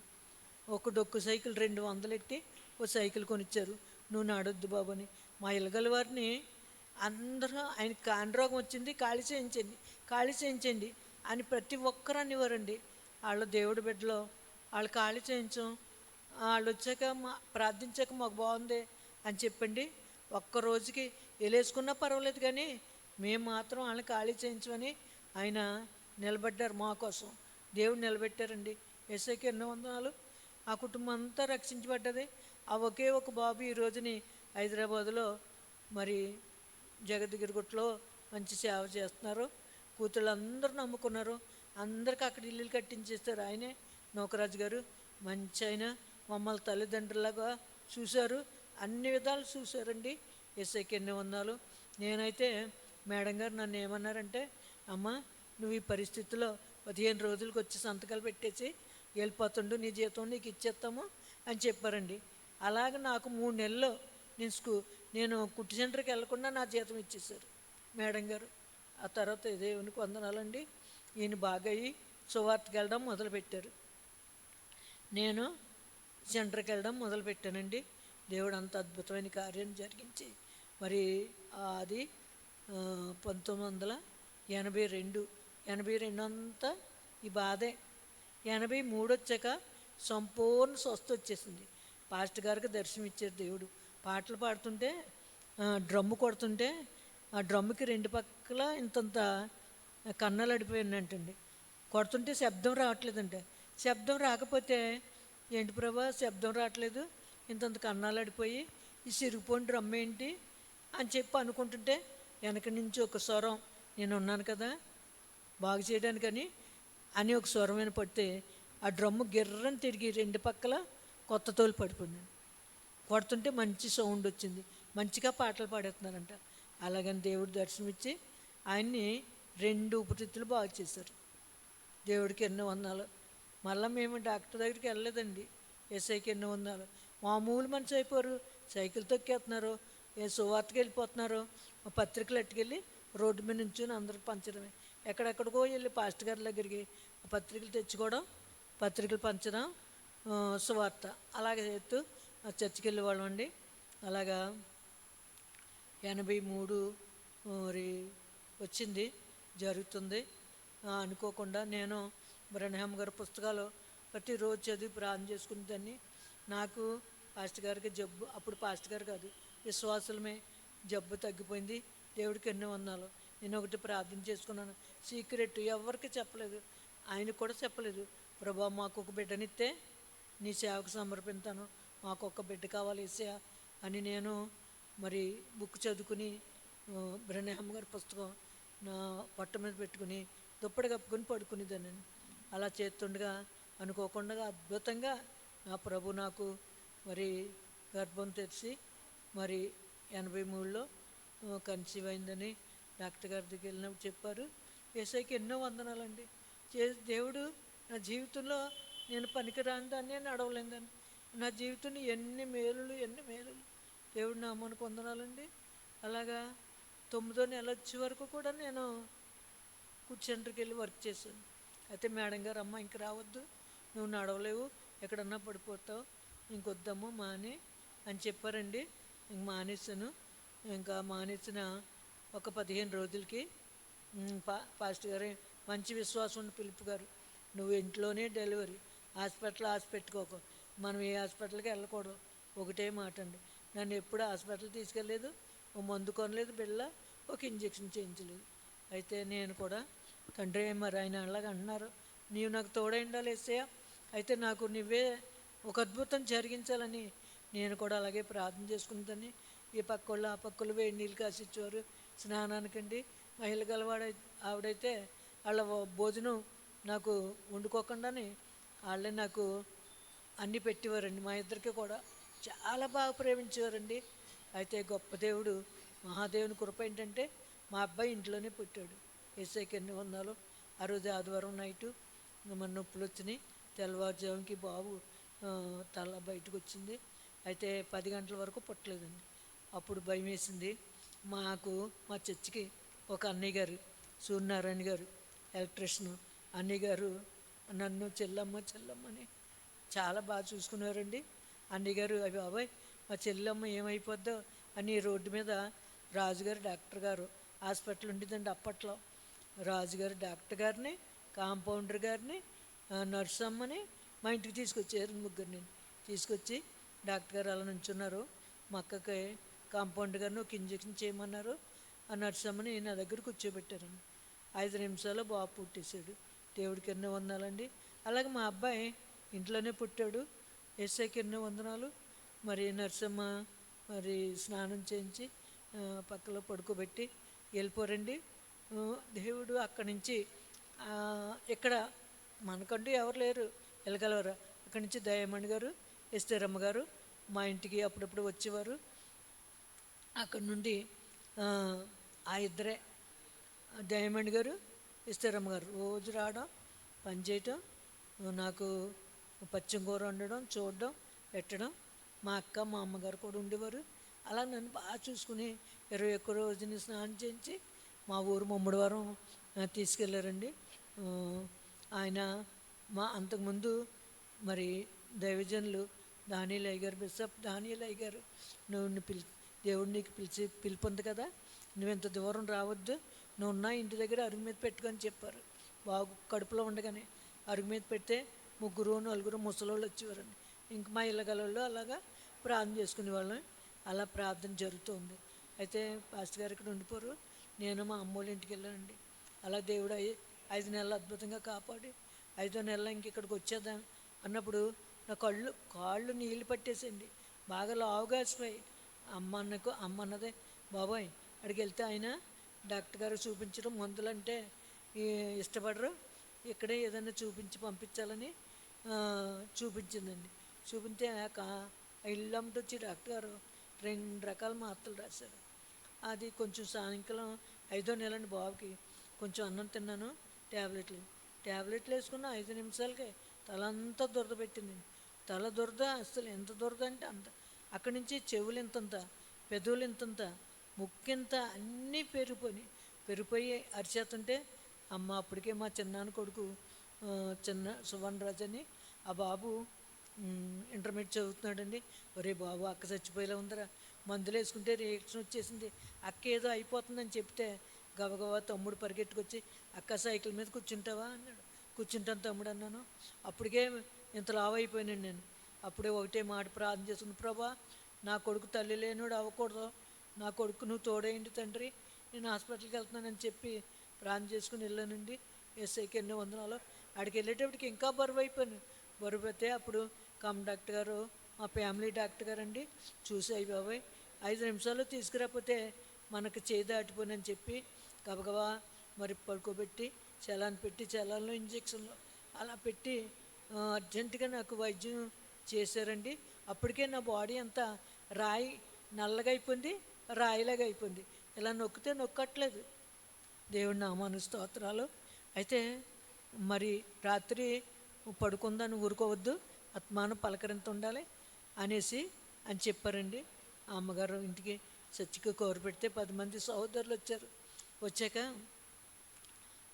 Speaker 1: ఒక డొక్కు సైకిల్ 200 ఎట్టి ఓ సైకిల్ కొనిచ్చారు. నువ్వు నడొద్దు బాబు అని. మా ఇళ్ళగల వారిని అందరూ ఆయనకి కాండ్రోగం వచ్చింది, ఖాళీ చేయించండి అని ప్రతి ఒక్కరు అనేవారండి. వాళ్ళు దేవుడి బిడ్డలో వాళ్ళు ఖాళీ చేయించాం, వాళ్ళు వచ్చాక ప్రార్థించాక మాకు బాగుంది అని చెప్పండి. ఒక్కరోజుకి వెళ్ళేసుకున్నా పర్వాలేదు, కానీ మేము మాత్రం వాళ్ళని ఖాళీ చేయించమని ఆయన నిలబడ్డారు మా కోసం. దేవుడు నిలబెట్టారండి. యేసయ్యకి ఎన్నో వందనాలు. ఆ కుటుంబం అంతా రక్షించబడ్డది. ఆ ఒకే ఒక బాబు ఈ రోజుని హైదరాబాదులో మరి జగద్గిరిగుట్టలో మంచి సేవ చేస్తున్నారు. కూతుళ్ళు అందరూ నమ్ముకున్నారు. అందరికీ అక్కడ ఇల్లులు కట్టించేస్తారు. ఆయనే నూకరాజు గారు మంచి ఆయన, మమ్మల్ని తల్లిదండ్రులాగా చూశారు, అన్ని విధాలు చూశారండి. యేసయ్యకి ఎన్నో వందనాలు. నేనైతే మేడం గారు నన్ను ఏమన్నారంటే, అమ్మ నువ్వు ఈ పరిస్థితిలో 15 రోజులకు వచ్చి సంతకాలు పెట్టేసి వెళ్ళిపోతుండు, నీ జీతం నీకు ఇచ్చేస్తాము అని చెప్పారండి. అలాగే నాకు 3 నెలల్లో నేను కుట్టు సెంటర్కి వెళ్ళకుండా నా జీతం ఇచ్చేశారు మేడం గారు. ఆ తర్వాత దేవునికి వందనాలండి. ఈయన బాగా అయ్యి సువార్తకి వెళ్ళడం మొదలుపెట్టారు. నేను సెంటర్కి వెళ్ళడం మొదలుపెట్టానండి. దేవుడు అంత అద్భుతమైన కార్యం జరిగించి మరి అది 1982 అంతా ఈ బాధే. 83 వచ్చాక సంపూర్ణ స్వస్థ వచ్చేసింది. పాస్టర్ గారికి దర్శనం ఇచ్చారు దేవుడు. పాటలు పాడుతుంటే డ్రమ్ము కొడుతుంటే ఆ డ్రమ్ముకి 2 పక్కల ఇంతంత కన్నాలు అడిపోయిందంటండి. కొడుతుంటే శబ్దం రావట్లేదంటే, శబ్దం రాకపోతే ఏంటి ప్రభా శబ్దం రావట్లేదు, ఇంతంత కన్నాలు అడిపోయి ఈ సిరిగిపోయిన డ్రమ్ ఏంటి అని చెప్పి అనుకుంటుంటే వెనక నుంచి ఒక స్వరం, నేను ఉన్నాను కదా బాగు చేయడానికని అని ఒక స్వరం వినపడితే ఆ డ్రమ్ము గిర్రని తిరిగి 2 పక్కల కొత్త తోలు పడిపోయింది. కొడుతుంటే మంచి సౌండ్ వచ్చింది, మంచిగా పాటలు పాడేస్తున్నారంట. అలాగని దేవుడు దర్శనం ఇచ్చి ఆయన్ని 2 ఊపిరితిత్తులు బాగు చేశారు. దేవుడికి ఎన్నో వందనాలు. మళ్ళీ మేము డాక్టర్ దగ్గరికి వెళ్ళలేదండి. యేసయ్యకి ఎన్నో వందనాలు. మామూలు మనిషి అయిపోరు, సైకిల్ తొక్కేస్తున్నారు, సువార్తకి వెళ్ళిపోతున్నారు, పత్రికలు అట్టుకెళ్ళి రోడ్డు మీద నుంచి అందరికి పంచడమే. ఎక్కడెక్కడికో వెళ్ళి పాస్టర్ గారి దగ్గరికి పత్రికలు తెచ్చుకోవడం, పత్రికలు పంచడం, సువార్త అలాగే చేస్తూ చర్చికి వెళ్ళేవాళ్ళం అండి. అలాగా 83 మరి వచ్చింది, జరుగుతుంది. అనుకోకుండా నేను బ్రహ్మ గారి పుస్తకాలు ప్రతిరోజు చదివి ప్రార్థన చేసుకునేదాన్ని. నాకు పాస్టర్ గారికి జబ్బు, అప్పుడు పాస్టర్ గారు కాదు విశ్వాసులమే. జబ్బు తగ్గిపోయింది. దేవుడికి ఎన్నో వందనాలు. నేను ఒకటి ప్రార్థన చేసుకున్నాను, సీక్రెట్ ఎవరికి చెప్పలేదు, ఆయనకు కూడా చెప్పలేదు. ప్రభా మాకు ఒక బిడ్డనిస్తే నీ సేవకు సమర్పిస్తాను, మాకు ఒక బిడ్డ కావాలి ఏసయ్యా అని నేను మరి బుక్ చదువుకుని బ్రహ్మ గారి పుస్తకం నా పట్ట మీద పెట్టుకుని దుప్పటి కప్పుకొని పడుకునేదాన్ని. అలా చేస్తుండగా అనుకోకుండా అద్భుతంగా నా ప్రభు నాకు మరి గర్భం తెరిచి మరి 83లో కన్సీవ్ అయిందని డాక్టర్ గారి దగ్గరికి వెళ్ళినప్పుడు చెప్పారు. యేసయ్యకి ఎన్నో వందనాలండి. దేవుడు నా జీవితంలో నేను పనికిరాని దాన్ని నడవలేదని, నా జీవితంలో ఎన్ని మేలులు దేవుడు నామను పొందనాలండి. అలాగా 9వ నెల వచ్చే వరకు కూడా నేను ఫుడ్ సెంటర్కి వెళ్ళి వర్క్ చేశాను. అయితే మేడం గారు, అమ్మ ఇంక రావద్దు, నువ్వు నడవలేవు, ఎక్కడన్నా పడిపోతావు, ఇంకొద్దమ్మా మాని అని చెప్పారండి. ఇంక మానేసాను. ఇంకా మానేసిన ఒక 15 రోజులకి పాస్టర్ గారు, మంచి విశ్వాసం ఉన్న పిలుపు గారు, నువ్వు ఇంట్లోనే డెలివరీ, హాస్పిటల్ పెట్టుకోకు, మనం ఏ హాస్పిటల్కి వెళ్ళకూడదు, ఒకటే మాట అండి. నన్ను ఎప్పుడు హాస్పిటల్ తీసుకెళ్ళలేదు, ఓ మందు కొనలేదు, బిళ్ళ ఒక ఇంజక్షన్ చేయించలేదు. అయితే నేను కూడా తండ్రి మరి ఆయన అలాగ అంటున్నారు, నీవు నాకు తోడై ఉండాలి యేసయ్య, అయితే నాకు నువ్వే ఒక అద్భుతం జరిగించాలని నేను కూడా అలాగే ప్రార్థన చేసుకుంటాను. ఈ పక్కోళ్ళు ఆ పక్కలు వేడి నీళ్ళు కాసిచ్చేవారు స్నానానికండి. మహిళ గలవాడ ఆవిడైతే వాళ్ళ భోజనం నాకు వండుకోకుండానే వాళ్ళే నాకు అన్నీ పెట్టేవారండి. మా ఇద్దరికి కూడా చాలా బాగా ప్రేమించేవారండి. అయితే గొప్ప దేవుడు మహాదేవుని కృప ఏంటంటే మా అబ్బాయి ఇంట్లోనే పుట్టాడు. యేసయ్యకి ఎన్ని వందనాలు. ఆ రోజు ఆదివారం నైటు మన నొప్పులు వచ్చినాయి. తెల్లవారుజాముకి బాబు తల బయటకు వచ్చింది. అయితే 10 గంటల వరకు పుట్టలేదండి. అప్పుడు భయం వేసింది. మాకు మా చర్చికి ఒక అన్నయ్య గారు, సూర్యనారాయణ గారు, ఎలక్ట్రీషియన్ అన్నయ్య గారు నన్ను చెల్లమ్మని చాలా బాగా చూసుకున్నారండి. అన్నయ్య గారు, అవి బాబాయ్ మా చెల్లెమ్మ ఏమైపోద్దో అని రోడ్డు మీద రాజుగారు డాక్టర్ గారు హాస్పిటల్ ఉండేదండి అప్పట్లో. రాజుగారు డాక్టర్ గారిని, కాంపౌండర్ గారిని, నర్సు అమ్మని మా ఇంటికి తీసుకొచ్చారు. ముగ్గురిని తీసుకొచ్చి డాక్టర్ గారు అలా నుంచున్నారు. మా అక్కకి కాంపౌండర్ గారిని ఒక ఇంజక్షన్ చేయమన్నారు. ఆ నర్సు అమ్మని నా దగ్గర కూర్చోబెట్టారండి. 5 నిమిషాల్లో బాబు పుట్టేశాడు. దేవుడికి ఎన్నో వందనాలండి. అలాగే మా అబ్బాయి ఇంట్లోనే పుట్టాడు. యేసయ్యకి ఎన్నో వందనాలు. మరి నర్సమ్మ మరి స్నానం చేయించి పక్కలో పడుకోబెట్టి వెళ్ళిపోరండి. దేవుడు అక్కడి నుంచి ఇక్కడ మనకంటూ ఎవరు లేరు వెళ్ళగలవరా. అక్కడి నుంచి దయమణి గారు, ఎస్తేరమ్మ గారు మా ఇంటికి అప్పుడప్పుడు వచ్చేవారు. అక్కడి నుండి ఆ ఇద్దరే, దయమణి గారు, ఎస్తేరమ్మ గారు రోజు రావడం, పనిచేయటం, నాకు పచ్చం కూర వండడం, చూడడం, పెట్టడం. మా అక్క మా అమ్మగారు కూడా ఉండేవారు. అలా నన్ను బాగా చూసుకుని 21 రోజుని స్నానం చేయించి మా ఊరు ముమ్మడివారం తీసుకెళ్ళారండి. ఆయన మా అంతకుముందు మరి దైవజనులు దానియేలు అయ్య గారు, బిషప్ దానియేలు అయ్య గారు, నువ్వు దేవుడు నీకు పిలుపుంది కదా, నువ్వు ఎంత దూరం రావద్దు, నువ్వు ఉన్న ఇంటి దగ్గర అరుగు మీద పెట్టుకొని చెప్పారు. బాగు కడుపులో ఉండగానే అరుగు మీద పెడితే 3-4 ముసలోళ్ళు వచ్చేవారండి. ఇంక మా ఇళ్ళగలలో అలాగా ప్రార్థన చేసుకునే వాళ్ళం. అలా ప్రార్థన జరుగుతుంది. అయితే పాస్టర్ గారు ఇక్కడ ఉండిపోరు, నేను మా అమ్మోళ్ళ ఇంటికి వెళ్ళానండి. అలా దేవుడు 5 నెలలు అద్భుతంగా కాపాడి 5వ నెలలో ఇంక ఇక్కడికి వచ్చేద్దాం అన్నప్పుడు నా కాళ్ళు నీళ్ళు పట్టేసండి, బాగా లావుగా వేసిపోయి. అమ్మ అన్నదే, బాబాయ్ అక్కడికి వెళ్తే ఆయన డాక్టర్ గారు చూపించడం మందులు అంటే ఇష్టపడరు, ఇక్కడే ఏదైనా చూపించి పంపించాలని చూపించిందండి. చూపించే ఇల్లమ్మటి వచ్చి డాక్టర్ గారు 2 రకాల మాత్రలు రాశారు. అది కొంచెం సాయంకాలం 5వ నెలండి బాబుకి కొంచెం అన్నం తిన్నాను, ట్యాబ్లెట్లు వేసుకున్న 5 నిమిషాలకే తల అంతా దురద పెట్టిందండి. తల దురద అసలు ఎంత దురద అంటే అంత. అక్కడి నుంచి చెవులు ఇంతంత, పెదవులు ఇంతంత, ముక్కింత అన్నీ పెరిగిపోయి అరిచేస్తుంటే అమ్మ అప్పటికే మా చిన్నాన్న కొడుకు చిన్న సువర్ణ రాజు అని ఆ బాబు ఇంటర్మీడియట్ చదువుతున్నాడండి. ఒరే బాబు అక్క చచ్చిపోయేలా ఉందరా, మందులు వేసుకుంటే రియాక్షన్ వచ్చేసింది, అక్క ఏదో అయిపోతుందని చెప్తే గబగబా తమ్ముడు పరిగెట్టుకొచ్చి అక్క సైకిల్ మీద కూర్చుంటావా అన్నాడు. కూర్చుంటాను తమ్ముడు అన్నాను. అప్పటికే ఇంత లావు అయిపోయానండి నేను. అప్పుడే ఒకటే మాట ప్రార్థన చేసుకుని, ప్రభా నా కొడుకు తల్లి లేనుడు అవ్వకూడదు, నా కొడుకు నువ్వు తోడేయండి తండ్రి, నేను హాస్పిటల్కి వెళ్తున్నానని చెప్పి ప్రార్థన చేసుకుని వెళ్ళానండి. ఎస్ఐకి ఎన్నో వందనాలు. ఆడికి వెళ్ళేటప్పటికి ఇంకా బరువు అయిపోయాను. బరువు అయితే అప్పుడు డాక్టర్ గారు, మా ఫ్యామిలీ డాక్టర్ గారు అండి చూసి, అయ్యి బాబాయ్ 5 నిమిషాల్లో తీసుకురాకపోతే మనకు చేయి దాటిపోనని చెప్పి గబగబా మరి పడుకోబెట్టి చలాన్ పెట్టి, చలాన్లో ఇంజక్షన్లు అలా పెట్టి అర్జెంటుగా నాకు వైద్యం చేశారండి. అప్పటికే నా బాడీ అంతా రాయి నల్లగా అయిపోయింది, రాయిలాగా అయిపోయింది. ఇలా నొక్కితే నొక్కట్లేదు. దేవుడి నామాను స్తోత్రాలు. అయితే మరి రాత్రి పడుకుందాన్ని ఊరుకోవద్దు, ఆత్మాను పలకరింత ఉండాలి అనేసి అని చెప్పారండి. ఆ అమ్మగారు ఇంటికి చర్చికి కోరు పెడితే 10 మంది సహోదరులు వచ్చారు. వచ్చాక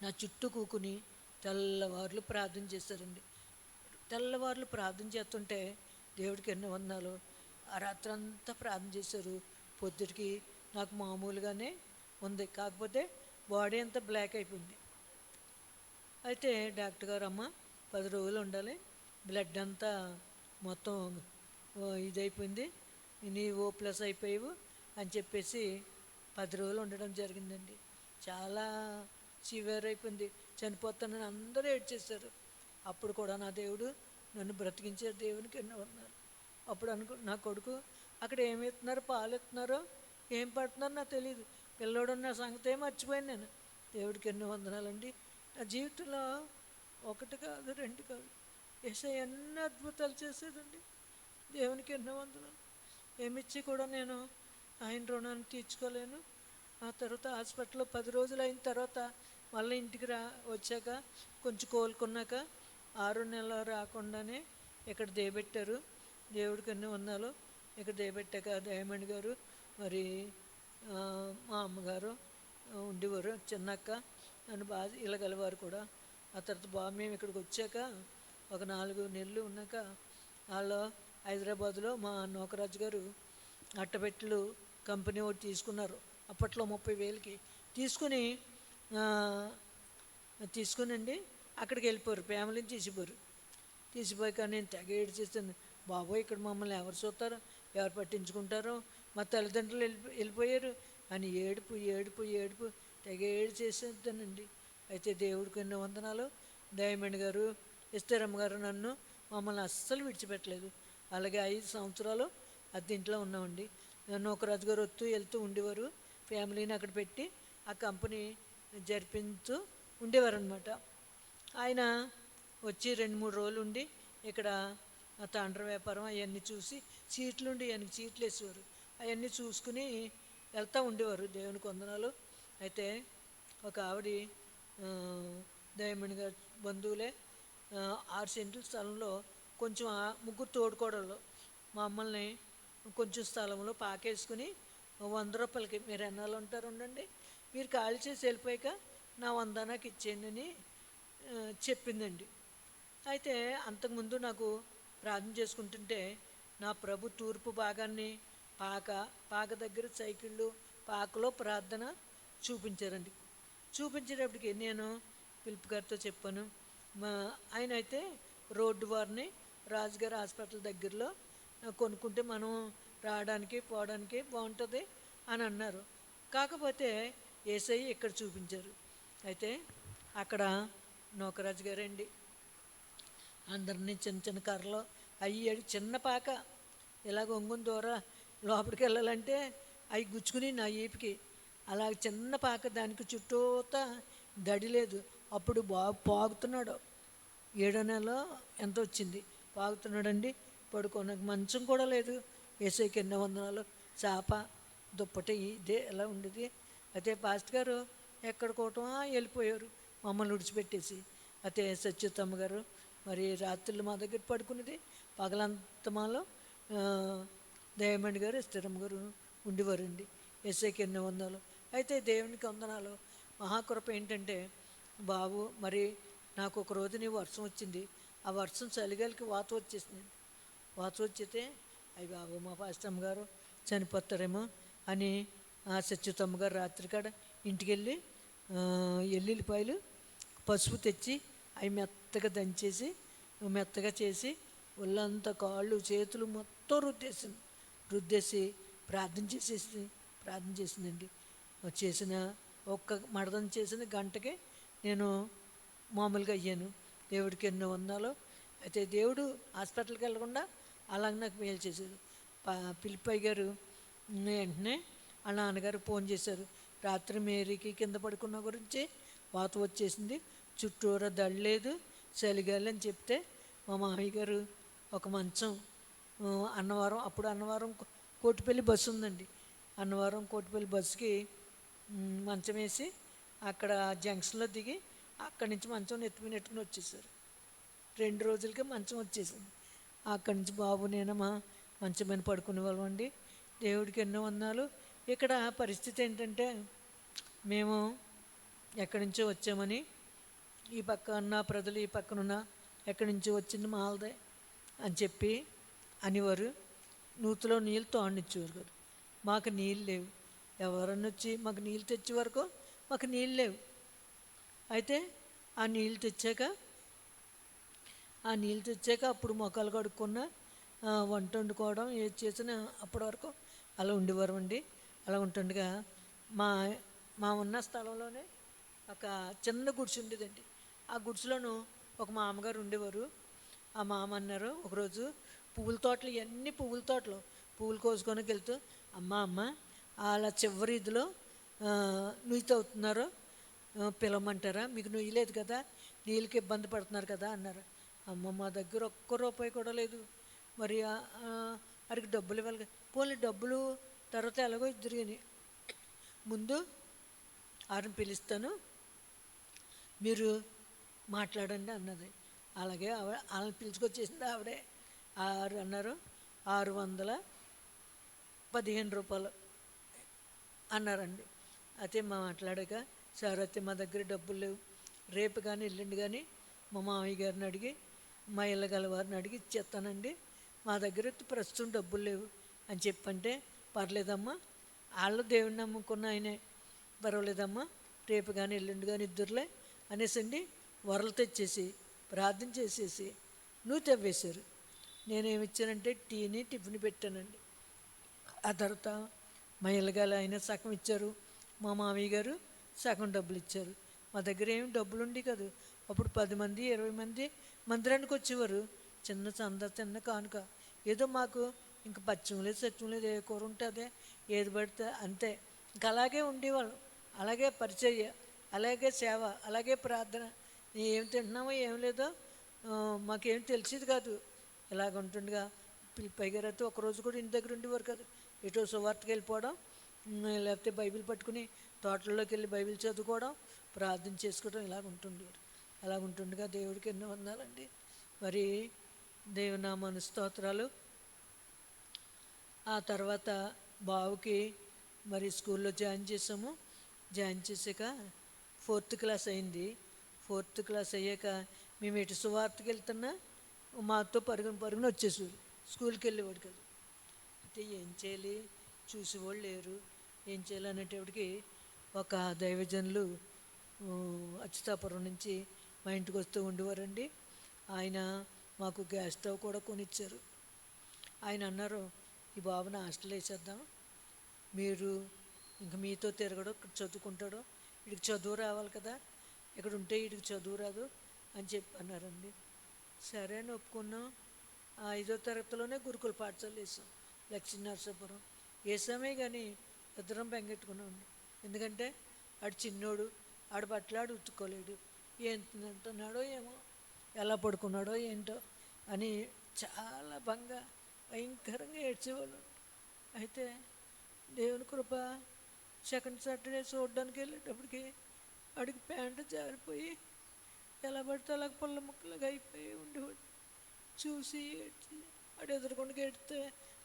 Speaker 1: నా చుట్టూ కూకుని తెల్లవారులు ప్రార్థన చేశారండి. తెల్లవారులు ప్రార్థన చేస్తుంటే దేవుడికి ఎన్నో వందనాలు. ఆ రాత్రి అంతా ప్రార్థన చేశారు. పొద్దుటికి నాకు మామూలుగానే ఉంది, కాకపోతే బాడీ అంతా బ్లాక్ అయిపోయింది. అయితే డాక్టర్ గారు, అమ్మ 10 రోజులు ఉండాలి, బ్లడ్ అంతా మొత్తం ఇదైపోయింది, నీ O+ అయిపోయావు అని చెప్పేసి 10 రోజులు ఉండడం జరిగిందండి. చాలా సివియర్ అయిపోయింది, చనిపోతానని అందరూ ఏడ్చేశారు. అప్పుడు కూడా నా దేవుడు నన్ను బ్రతికించారు. దేవునికి ఎన్నో వందనాలు. అప్పుడు నా కొడుకు అక్కడ ఏమి ఇస్తున్నారు, పాలు ఇస్తున్నారో ఏం పడుతున్నారో నాకు తెలియదు. పిల్లోడు ఉన్న సంగతే మర్చిపోయాను నేను. దేవుడికి ఎన్నో వందనాలండి. నా జీవితంలో 1 కాదు 2 కాదు, యేసయ్య ఎన్నో అద్భుతాలు చేసేదండి. దేవునికి ఎన్నో వందనాలు. ఏమిచ్చి కూడా నేను ఆయన రుణాన్ని తీర్చుకోలేను. ఆ తర్వాత హాస్పిటల్లో 10 రోజులు అయిన తర్వాత మళ్ళీ ఇంటికి వచ్చాక కొంచెం కోలుకున్నాక 6 నెలలు రాకుండానే ఇక్కడ దేబెట్టారు. దేవుడికి ఎన్నో వందనాలు. ఇక్కడ దేబెట్టాక దయమణి గారు, మరి మా అమ్మగారు ఉండేవారు, చిన్నక్క, నన్ను బాగా ఇలాగలవారు కూడా. ఆ తర్వాత మేము ఇక్కడికి వచ్చాక ఒక 4 నెలలు ఉన్నాక వాళ్ళు హైదరాబాదులో మా నోకరాజు గారు అట్టపెట్టెలు కంపెనీ ఒకటి తీసుకున్నారు. అప్పట్లో 30,000కి తీసుకునండి అక్కడికి వెళ్ళిపోయారు. ఫ్యామిలీని తీసిపోయాక నేను తెగ ఏడు చేస్తాను. బాబోయ్, ఇక్కడ మమ్మల్ని ఎవరు చూస్తారో, ఎవరు పట్టించుకుంటారో, మా తల్లిదండ్రులు వెళ్ళిపోయారు అని ఏడుపు తెగ ఏడు చేసేస్తానండి. అయితే దేవుడికి ఎన్నో వందనాలు. దయమణి గారు, ఎస్తేరమ్మ గారు మమ్మల్ని అస్సలు విడిచిపెట్టలేదు. అలాగే 5 సంవత్సరాలు అద్దెంట్లో ఉన్నామండి. నోకరాజు గారు వెళ్తూ ఉండేవారు. ఫ్యామిలీని అక్కడ పెట్టి ఆ కంపెనీ జరిపించు ఉండేవారు అనమాట. ఆయన వచ్చి 2-3 రోజులు ఉండి ఇక్కడ తాండ్ర వ్యాపారం అవన్నీ చూసి సీట్లుండి ఆయనకి సీట్లు వేసేవారు. అవన్నీ చూసుకుని వెళ్తూ ఉండేవారు. దేవునికి వందనాలు. అయితే ఒక ఆవిడ దయమణి గారి బంధువులే 6 సెంట్ల స్థలంలో కొంచెం 3 తోడుకోడళ్ళు మమ్మల్ని కొంచెం స్థలంలో పాకేసుకుని 100 రూపాయలకి, మీరు ఎన్నాళ్ళు ఉంటారు ఉండండి, మీరు ఖాళీ చేసి వెళ్ళిపోయాక నా 100 నాకు ఇచ్చేయండి అని చెప్పిందండి. అయితే అంతకుముందు నాకు ప్రార్థన చేసుకుంటుంటే నా ప్రభు తూర్పు భాగాన్ని పాక దగ్గర సైకిళ్ళు పాకలో ప్రార్థన చూపించారండి. చూపించేటప్పటికి నేను పిలుపు గారితో చెప్పాను. ఆయన అయితే రోడ్డు వారిని రాజుగారి హాస్పిటల్ దగ్గరలో కొనుక్కుంటే మనం రావడానికి పోవడానికి బాగుంటుంది అని అన్నారు. కాకపోతే యేసయ్య ఇక్కడ చూపించారు. అయితే అక్కడ నోకరాజు గారండి అందరినీ చిన్న కర్రలో అయ్యాడు. చిన్న పాక ఇలాగ ఒంగుని లోపలికి వెళ్ళాలంటే అవి గుచ్చుకుని నా ఈపికి అలా చిన్న పాక, దానికి చుట్టూతా దడి లేదు. అప్పుడు పాగుతున్నాడు. 7వ నెలలో ఎంత వచ్చింది, పాగుతున్నాడండి. పడుకోనకు మంచం కూడా లేదు. యేసయ్యకి ఎన్నో వందనాలు. చాప దుప్పటి ఇదే ఎలా ఉండేది. అయితే పాస్టర్ గారు ఎక్కడికోవటమా వెళ్ళిపోయారు మమ్మల్ని విడిచిపెట్టేసి. అయితే సత్యుతమ్మ గారు మరి రాత్రులు మా దగ్గర పడుకునేది, పగలంతమాలో దయమణి గారు, ఎస్తరమ్మ గారు ఉండేవారండి. యేసయ్యకి ఎన్నో వందనాలు. అయితే దేవునికి వందనాలు. మహాకృప ఏంటంటే బాబు, మరి నాకు ఒక రోజుని వర్షం వచ్చింది. ఆ వర్షం చలిగాలికి వాత వచ్చేసింది. వాత వచ్చితే అయ్యి బాబు మా పాస్టమ్మ గారు చనిపోతారేమో అని ఆ సత్యుతమ్మ గారు రాత్రి కాడ ఇంటికి వెళ్ళి ఎల్లుల్లిపాయలు పసుపు తెచ్చి అవి మెత్తగా దంచేసి మెత్తగా చేసి ఒళ్ళంతా కాళ్ళు చేతులు మొత్తం రుద్దేసింది. రుద్దేసి ప్రార్థన చేసిందండి. చేసిన ఒక్క మడదం చేసిన గంటకే నేను మామూలుగా అయ్యాను. దేవుడికి ఎన్నో వందాలో. అయితే దేవుడు హాస్పిటల్కి వెళ్ళకుండా అలాగ నాకు మేలు చేశారు. పిలిపయ్య గారు వెంటనే వాళ్ళ నాన్నగారు ఫోన్ చేశారు. రాత్రి మేరీకి కింద పడుకున్న గురించి వాత వచ్చేసింది, చుట్టూరా దళ్ళలేదు, చలిగాలి అని చెప్తే మా మామయ్య గారు ఒక మంచం అన్నవరం, అప్పుడు అన్నవరం కోటిపల్లి బస్సు ఉందండి, అన్నవరం కోటిపల్లి బస్సుకి మంచం వేసి అక్కడ జంక్షన్లో దిగి అక్కడి నుంచి మంచం నెట్టుకుని వచ్చేసారు. 2 రోజులకే మంచం వచ్చేసింది. అక్కడి నుంచి బాబు నేను మా మంచం మీద పడుకునే వాళ్ళం అండి. దేవుడికి ఎన్నో వందనాలు. ఇక్కడ పరిస్థితి ఏంటంటే, మేము ఎక్కడి నుంచో వచ్చామని ఈ పక్క ఉన్న ప్రజలు ఈ పక్కనున్న ఎక్కడి నుంచో వచ్చింది మాలదే అని చెప్పి అనేవారు. నూతిలో నీళ్ళు తోడనిచ్చేవారు కదా. మాకు నీళ్ళు లేవు. ఎవరన్నా వచ్చి మాకు నీళ్ళు తెచ్చే వరకు మాకు నీళ్ళు లేవు. అయితే ఆ నీళ్ళు తెచ్చాక అప్పుడు మొక్కలు కడుక్కున్న వంట వండుకోవడం ఏది చేసినా అప్పటి వరకు అలా ఉండేవారు అండి. అలా ఉంటుండగా మా ఉన్న స్థలంలోనే ఒక చిన్న గుడిసె ఉండేదండి. ఆ గుడిసెలోనూ ఒక మామగారు ఉండేవారు. ఆ మామ అన్నారు ఒకరోజు, పువ్వుల తోటలు, ఇవన్నీ పువ్వుల తోటలు, పువ్వులు కోసుకొని వెళ్తూ, అమ్మ అలా చివరి ఇదిలో నుయ్యి తవ్వుతున్నారు, పిలవమంటారా, మీకు నుయ్యి లేదు కదా, నీళ్ళకి ఇబ్బంది పడుతున్నారు కదా అన్నారు. అమ్మ మా దగ్గర ఒక్క రూపాయి కూడా లేదు, మరి వారికి డబ్బులు ఇవ్వాలి. పోనీ డబ్బులు తర్వాత ఎలాగో ఇద్దరిని ముందు వారిని పిలుస్తాను, మీరు మాట్లాడండి అన్నది. అలాగే వాళ్ళని పిలుచుకొచ్చేసింది ఆవిడే. అన్నారు 615 రూపాయలు అన్నారండి. అయితే మాట్లాడాక, సార్ అయితే మా దగ్గర డబ్బులు లేవు, రేపు కానీ ఎల్లుండి కానీ మా మామయ్య గారిని అడిగి మా ఇళ్ళగల వారిని అడిగి ఇచ్చేస్తానండి, మా దగ్గర ప్రస్తుతం డబ్బులు లేవు అని చెప్పంటే, పర్లేదమ్మా, వాళ్ళు దేవుడిని నమ్ముకున్న ఆయనే, పర్వాలేదమ్మా, రేపు కానీ ఎల్లుండి కానీ ఇద్దరులే అనేసండి వరలు తెచ్చేసి ప్రార్థన చేసేసి నువ్వు తవ్వేశారు. నేనేమిచ్చానంటే టిఫిన్ పెట్టానండి. ఆ తర్వాత మా ఇళ్ళగాలు ఆయన సగం ఇచ్చారు, మా మామయ్య గారు సగం డబ్బులు ఇచ్చారు. మా దగ్గర ఏమి డబ్బులు ఉండి కాదు. అప్పుడు 10 మంది 20 మంది మందిరానికి వచ్చేవారు. చిన్న చంద, చిన్న కానుక, ఏదో మాకు ఇంక పచ్చం లేదు సత్యం లేదు, ఏ కూర ఉంటే అదే, ఏది పడితే అంతే. ఇంక అలాగే ఉండేవాళ్ళం, అలాగే పరిచర్య, అలాగే సేవ, అలాగే ప్రార్థన. ఏం తింటున్నామో ఏం లేదో మాకేం తెలిసేది కాదు. ఇలాగ ఉంటుండగా పిలిపయ్య గారు అయితే ఒకరోజు కూడా ఇంటి దగ్గర ఉండేవారు కాదు. ఎటో సువార్తకి వెళ్ళిపోవడం, లేకపోతే బైబిల్ పట్టుకుని తోటల్లోకి వెళ్ళి బైబిల్ చదువుకోవడం, ప్రార్థన చేసుకోవడం, ఇలాగ ఉంటుండేవారు. అలాగ ఉంటుండగా దేవుడికి ఎన్నో వందనాలండి. మరి దేవుని నామానికి స్తోత్రాలు. ఆ తర్వాత బావుకి మరి స్కూల్లో జాయిన్ చేసాము. జాయిన్ చేసాక 4th క్లాస్ అయింది. 4th క్లాస్ అయ్యాక మేము ఎటు సువార్తకి వెళ్తున్నా మాతో పరుగున వచ్చేసారు. స్కూల్కి వెళ్ళేవాడు కదా. అయితే ఏం చేయాలి, చూసేవాళ్ళు లేరు, ఏం చేయాలి అనేటప్పటికి ఒక దైవజనులు అచ్యుతాపురం నుంచి మా ఇంటికి వస్తూ ఉండేవారండి. ఆయన మాకు గ్యాస్ స్టవ్ కూడా కొనిచ్చారు. ఆయన అన్నారు, ఈ బాబుని హాస్టల్ వేసేద్దాం, మీరు ఇంక మీతో తిరగడం, ఇక్కడ చదువుకుంటాడు, వీడికి చదువు రావాలి కదా, ఇక్కడ ఉంటే వీడికి చదువు రాదు అని చెప్పి అన్నారండి. సరే అని ఒప్పుకున్నాం. 5వ తరగతిలోనే గురుకుల పాఠశాల వేసాం, లక్ష్మీ నరసాపురం వేసామే. కానీ ఇద్దరం బెంగెట్టుకున్నామండి. ఎందుకంటే ఆడు చిన్నోడు, ఆడు బట్టలు ఆడు ఉతుక్కోలేడు, ఏం తింటున్నాడో ఏమో, ఎలా పడుకున్నాడో ఏంటో అని చాలా భయంకరంగా ఏడ్చేవాళ్ళు. అయితే దేవుని కృప, సెకండ్ సాటర్డే చూడడానికి వెళ్ళేటప్పటికి వాడికి ప్యాంటు జారిపోయి ఎలా పడితే అలా పుల్ల ముక్కలుగా అయిపోయి ఉండేవాడు. చూసి ఏడ్చి వాడు ఎదురుకుండా ఏడితే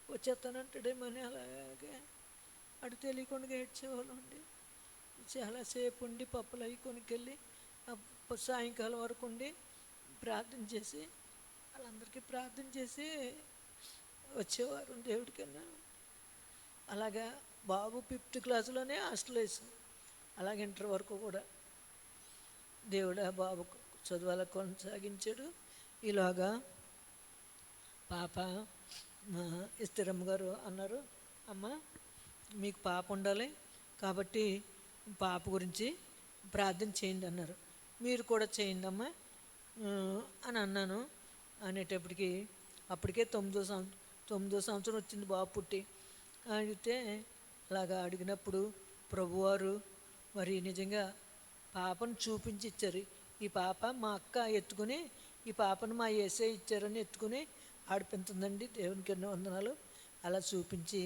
Speaker 1: వచ్చేస్తానంటాడేమని అలాగే వాడు తెలియకుండా ఏడ్చేవాళ్ళు అండి. చాలాసేపు ఉండి పప్పులు అవి కొనుక్కెళ్ళి సాయంకాలం వరకు ఉండి ప్రార్థన చేసి వాళ్ళందరికీ ప్రార్థన చేసి వచ్చేవారు దేవుడికన్నా. అలాగా బాబు 5th క్లాసులోనే హాస్టల్ వేసాం. అలాగే ఇంటర్ వరకు కూడా దేవుడు ఆ బాబు చదువులా కొనసాగించాడు. ఇలాగా పాప మా ఇస్తరమ్మ గారు అన్నారు, అమ్మ మీకు పాప ఉండాలి కాబట్టి పాప గురించి ప్రార్థన చేయండి అన్నారు. మీరు కూడా చేయండి అమ్మా అని అన్నాను. అనేటప్పటికి అప్పటికే 9వ సంవత్సరం వచ్చింది బాబు పుట్టి. అడిగితే అలాగా అడిగినప్పుడు ప్రభువారు మరి నిజంగా పాపను చూపించి ఇచ్చారు. ఈ పాప మా అక్క ఎత్తుకుని ఈ పాపను మా యేసే ఇచ్చారని ఎత్తుకుని ఆడిపించిందండి. దేవునికి ఎన్నో వందనాలు. అలా చూపించి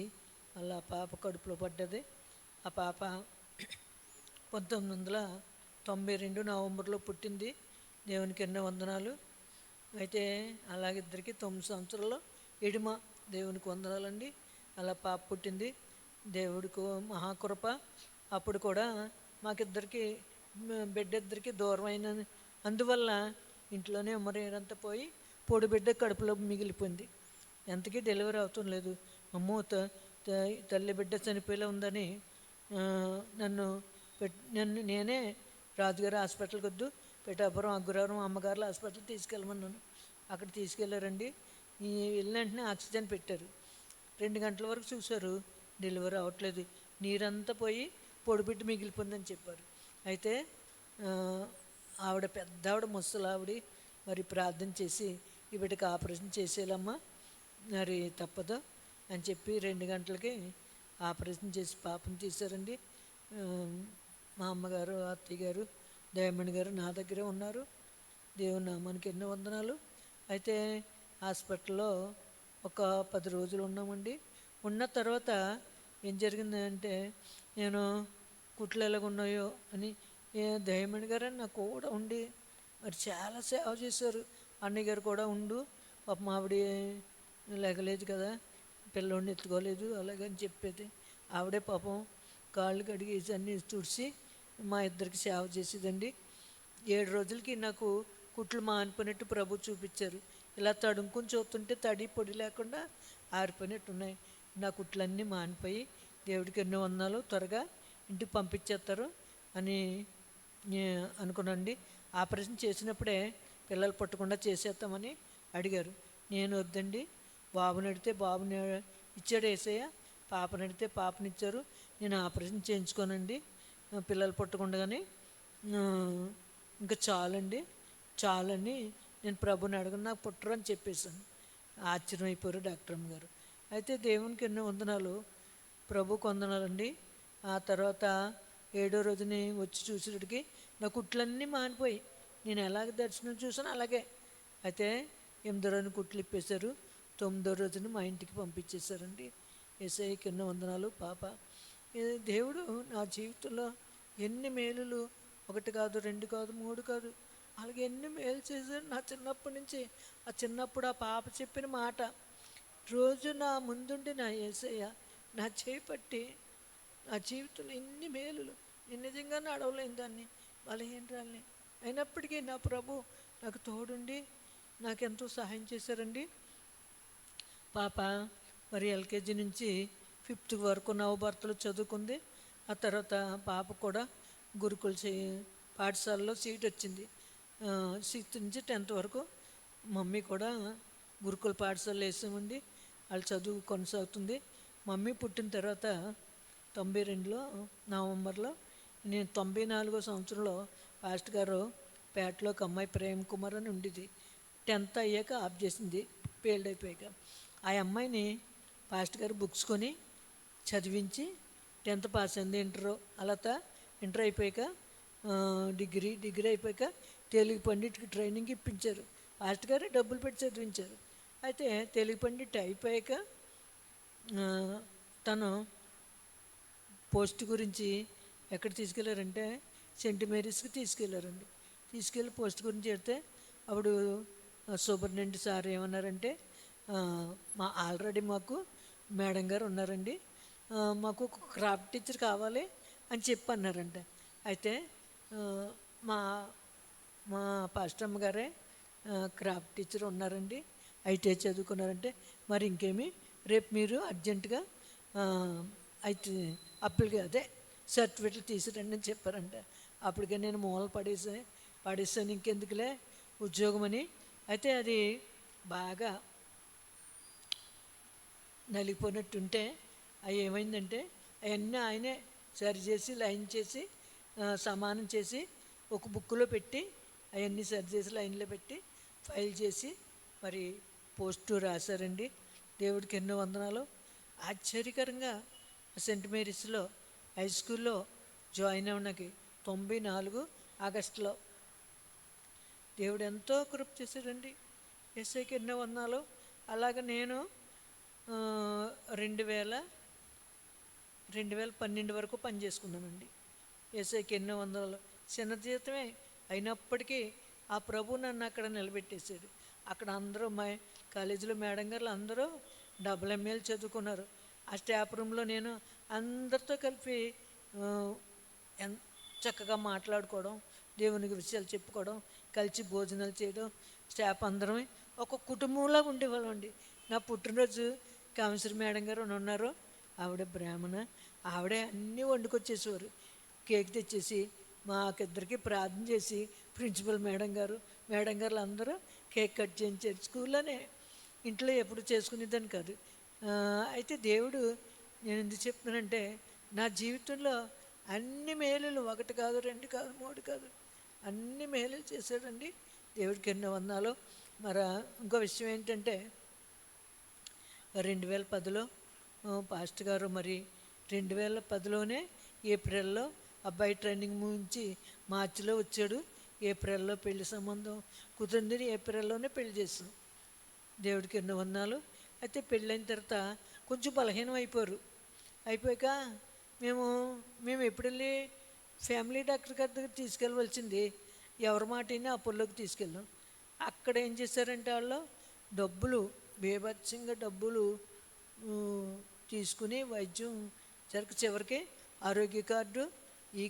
Speaker 1: అలా పాప కడుపులో పడ్డది. ఆ పాప 1992 నవంబర్లో పుట్టింది. దేవునికి ఎన్నో వందనాలు. అయితే అలాగిద్దరికి 9 సంవత్సరాల్లో ఎడిమ. దేవునికి వందనాలండి. అలా పాప పుట్టింది. దేవుడికి మహాకృప. అప్పుడు కూడా మాకిద్దరికి బిడ్డ ఇద్దరికి దూరమైన అందువల్ల ఇంట్లోనే ఉమ్మరేరంతా పోయి పొడి బిడ్డ కడుపులో మిగిలిపోయింది. ఎంతకీ డెలివరీ అవుతం లేదు. అమ్మో తల్లి బిడ్డ చనిపోయేలా ఉందని నన్ను నేనే రాజుగారి హాస్పిటల్కి వద్దు పిఠాపురం అగ్రహారం అమ్మగారుల హాస్పిటల్ తీసుకెళ్ళమన్నాను. అక్కడ తీసుకెళ్ళారండి. వెళ్ళిన వెంటనే ఆక్సిజన్ పెట్టారు. 2 గంటల వరకు చూశారు, డెలివరీ అవ్వట్లేదు, నీరంతా పోయి పొడిబిడ్డ మిగిలిపోయిందని చెప్పారు. అయితే ఆవిడ పెద్ద ఆవిడ ముసలావిడ మరి ప్రార్థన చేసి ఈ బిడ్డకి ఆపరేషన్ చేసేయాలమ్మా మరి తప్పదు అని చెప్పి 2 గంటలకి ఆపరేషన్ చేసి పాపను తీశారండి. మా అమ్మగారు అత్తయ్య గారు దయమణి గారు నా దగ్గరే ఉన్నారు. దేవుని నామానికి ఎన్నో వందనాలు. అయితే హాస్పిటల్లో ఒక 10 రోజులు ఉన్నామండి. ఉన్న తర్వాత ఏం జరిగిందంటే నేను కుట్లు ఎలాగున్నాయో అని దయమణి గారు నా కూడా ఉండి మరి చాలా సేవ చేశారు. అన్నయ్య గారు కూడా ఉండు పాపం ఆవిడ లేగలేదు కదా, పిల్లోడిని ఎత్తుకోలేదు అలాగని చెప్పేది. ఆవిడే పాపం కాళ్ళు కడిగేసి అన్నీ తుడిచి మా ఇద్దరికి సేవ చేసేదండి. 7 రోజులకి నాకు కుట్లు మానిపోయినట్టు ప్రభు చూపించారు. ఇలా తడుముకొని చూస్తుంటే తడి పొడి లేకుండా ఆరిపోయినట్టు ఉన్నాయి. నా కుట్లన్నీ మానిపోయి దేవుడికి ఎన్నో వందనాలు, త్వరగా ఇంటికి పంపించేస్తారు అని అనుకున్నాండి. ఆపరేషన్ చేసినప్పుడే పిల్లలు పట్టకుండా చేసేస్తామని అడిగారు. నేను వద్దండి, బాబుని అడిగితే బాబుని ఇచ్చాడు యేసయ్య, పాపని అడిగితే పాపనిచ్చారు, నేను ఆపరేషన్ చేయించుకోనండి పిల్లలు పట్టకుండానే ఇంకా చాలని నేను ప్రభుని అడగను, నాకు పుట్టరు అని చెప్పేశాను. ఆశ్చర్యమైపోయారు డాక్టర్ అమ్మ గారు. అయితే దేవునికి ఎన్నో వందనాలు, ప్రభుకి వందనాలండి. ఆ తర్వాత 7వ రోజుని వచ్చి చూసేటికి నా కుట్లన్నీ మానిపోయి నేను ఎలాగ దర్శనం చూసాను అలాగే. అయితే 8వ రోజున కుట్లు ఇప్పేశారు. 9వ రోజున మా ఇంటికి పంపించేశారండి. యేసయ్యకి ఎన్నో వందనాలు. పాప దేవుడు నా జీవితంలో ఎన్ని మేలులు, 1 కాదు 2 కాదు 3 కాదు అలాగే ఎన్ని మేలు చేశారు నా చిన్నప్పటి నుంచి. చిన్నప్పుడు ఆ పాప చెప్పిన మాట రోజు నా ముందుండి నా యేసయ్య నా చేయి పట్టి నా జీవితంలో ఎన్ని మేలులు. నేను నిజంగా నడవలేని దాన్ని, బలహీనరాల్ని, అయినప్పటికీ నా ప్రభు నాకు తోడుండి నాకెంతో సహాయం చేశారండి. పాప మరి ఎల్కేజీ నుంచి 5th వరకు నవభారతలో చదువుకుంది. ఆ తర్వాత పాప కూడా గురుకుల పాఠశాలలో సీట్ వచ్చింది. 6th నుంచి 10th వరకు మమ్మీ కూడా గురుకుల పాఠశాలలో వేసామండి. వాళ్ళు చదువు కొనసాగుతుంది. మమ్మీ పుట్టిన తర్వాత 92లో నవంబర్లో, నేను 94వ సంవత్సరంలో పాస్టర్ గారు పేటలో ఒక అమ్మాయి ప్రేమ్ కుమార్ అని ఉండేది. 10th అయ్యాక ఆఫ్ చేసింది, ఫెయిల్డ్ అయిపోయాక. ఆ అమ్మాయిని పాస్టర్ గారు బుక్స్ కొని చదివించి 10th పాస్ అయింది. ఇంటర్ అయిపోయాక డిగ్రీ అయిపోయాక తెలుగు పండిట్కి ట్రైనింగ్ ఇప్పించారు. పాస్టర్ గారే డబ్బులు పెట్టి చదివించారు. అయితే తెలుగు పండిట్ అయిపోయాక తను పోస్ట్ గురించి ఎక్కడ తీసుకెళ్లారంటే సెయింట్ మేరీస్కి తీసుకెళ్లారండి. తీసుకెళ్ళి పోస్ట్ గురించి చెప్తే అప్పుడు సూపరింటెండెంట్ సార్ ఏమన్నారంటే ఆల్రెడీ మాకు మేడం గారు ఉన్నారండి, మాకు క్రాఫ్ట్ టీచర్ కావాలి అని చెప్పి అన్నారంట. అయితే మా మా పాస్టర్ అమ్మ గారే క్రాఫ్ట్ టీచర్ ఉన్నారండి, ఐటీఐ చదువుకున్నారంటే మరి ఇంకేమి రేపు మీరు అర్జెంటుగా అయితే అదే సర్టిఫికెట్లు తీసుకురండి అని చెప్పారంట. అప్పటికే నేను మూల పడేసాను ఇంకెందుకులే ఉద్యోగం అని. అయితే అది బాగా నలిగిపోయినట్టుంటే అవి ఏమైందంటే అవన్నీ ఆయనే సరి చేసి లైన్ చేసి సమానం చేసి ఒక బుక్లో పెట్టి అవన్నీ సరి చేసి లైన్లో పెట్టి ఫైల్ చేసి మరి పోస్టు రాశారండి. దేవుడికి ఎన్నో వందనాలు. ఆశ్చర్యకరంగా సెయింట్ మేరీస్లో హై స్కూల్లో జాయిన్ అవ్వడానికి 94 ఆగస్టులో దేవుడు ఎంతో కృప చేశాడండి. ఎస్ఐకి ఎన్నో వందనాలు. అలాగే నేను 2012 వరకు పనిచేసుకున్నానండి. ఎస్ఐకి ఎన్నో వందనాలు. చిన్న జీతమే అయినప్పటికీ ఆ ప్రభు నన్ను అక్కడ నిలబెట్టేశాడు. అక్కడ అందరూ మా కాలేజీలో మేడం గారు అందరూ MA చదువుకున్నారు. ఆ స్టాఫ్ రూమ్లో నేను అందరితో కలిపి చక్కగా మాట్లాడుకోవడం, దేవునికి విషయాలు చెప్పుకోవడం, కలిసి భోజనాలు చేయడం, స్టాఫ్ అందరం ఒక కుటుంబంలా ఉండేవాళ్ళం అండి. నా పుట్టినరోజు కామేశ్వరి మేడం గారు ఉన్నారు, ఆవిడ బ్రాహ్మణ, ఆవిడే అన్నీ వండుకొచ్చేసేవారు. కేక్ తెచ్చేసి మాకిద్దరికి ప్రార్థన చేసి ప్రిన్సిపల్ మేడం గారు అందరూ కేక్ కట్ చేయించారు. స్కూల్లోనే, ఇంట్లో ఎప్పుడు చేసుకునేదాన్ని కాదు. అయితే దేవుడు, నేను ఎందుకు చెప్తున్నానంటే, నా జీవితంలో అన్ని మేలులు, 1 కాదు 2 కాదు 3 కాదు, అన్ని మేలులు చేశాడండి. దేవుడికి ఎన్నో వందనాలు. మరి ఇంకో విషయం ఏంటంటే 2010లో పాస్టర్ గారు మరి 2010లోనే ఏప్రిల్లో అబ్బాయి ట్రైనింగ్ ముగించి మార్చిలో వచ్చాడు. ఏప్రిల్లో పెళ్లి సంబంధం కుదిరింది. ఏప్రిల్లోనే పెళ్లి చేసాం. దేవుడికి ఎన్నో వందనాలు. అయితే పెళ్ళైన తర్వాత కొంచెం బలహీనం అయిపోయాక మేము ఎప్పుడు వెళ్ళి ఫ్యామిలీ డాక్టర్ గారి దగ్గర తీసుకెళ్ళవలసింది, ఎవరి మాట అయినా అప్పుల్లోకి తీసుకెళ్ళాం. అక్కడ ఏం చేశారంటే వాళ్ళు బీభత్సంగా డబ్బులు తీసుకుని వైద్యం చివరికి ఆరోగ్య కార్డు ఈ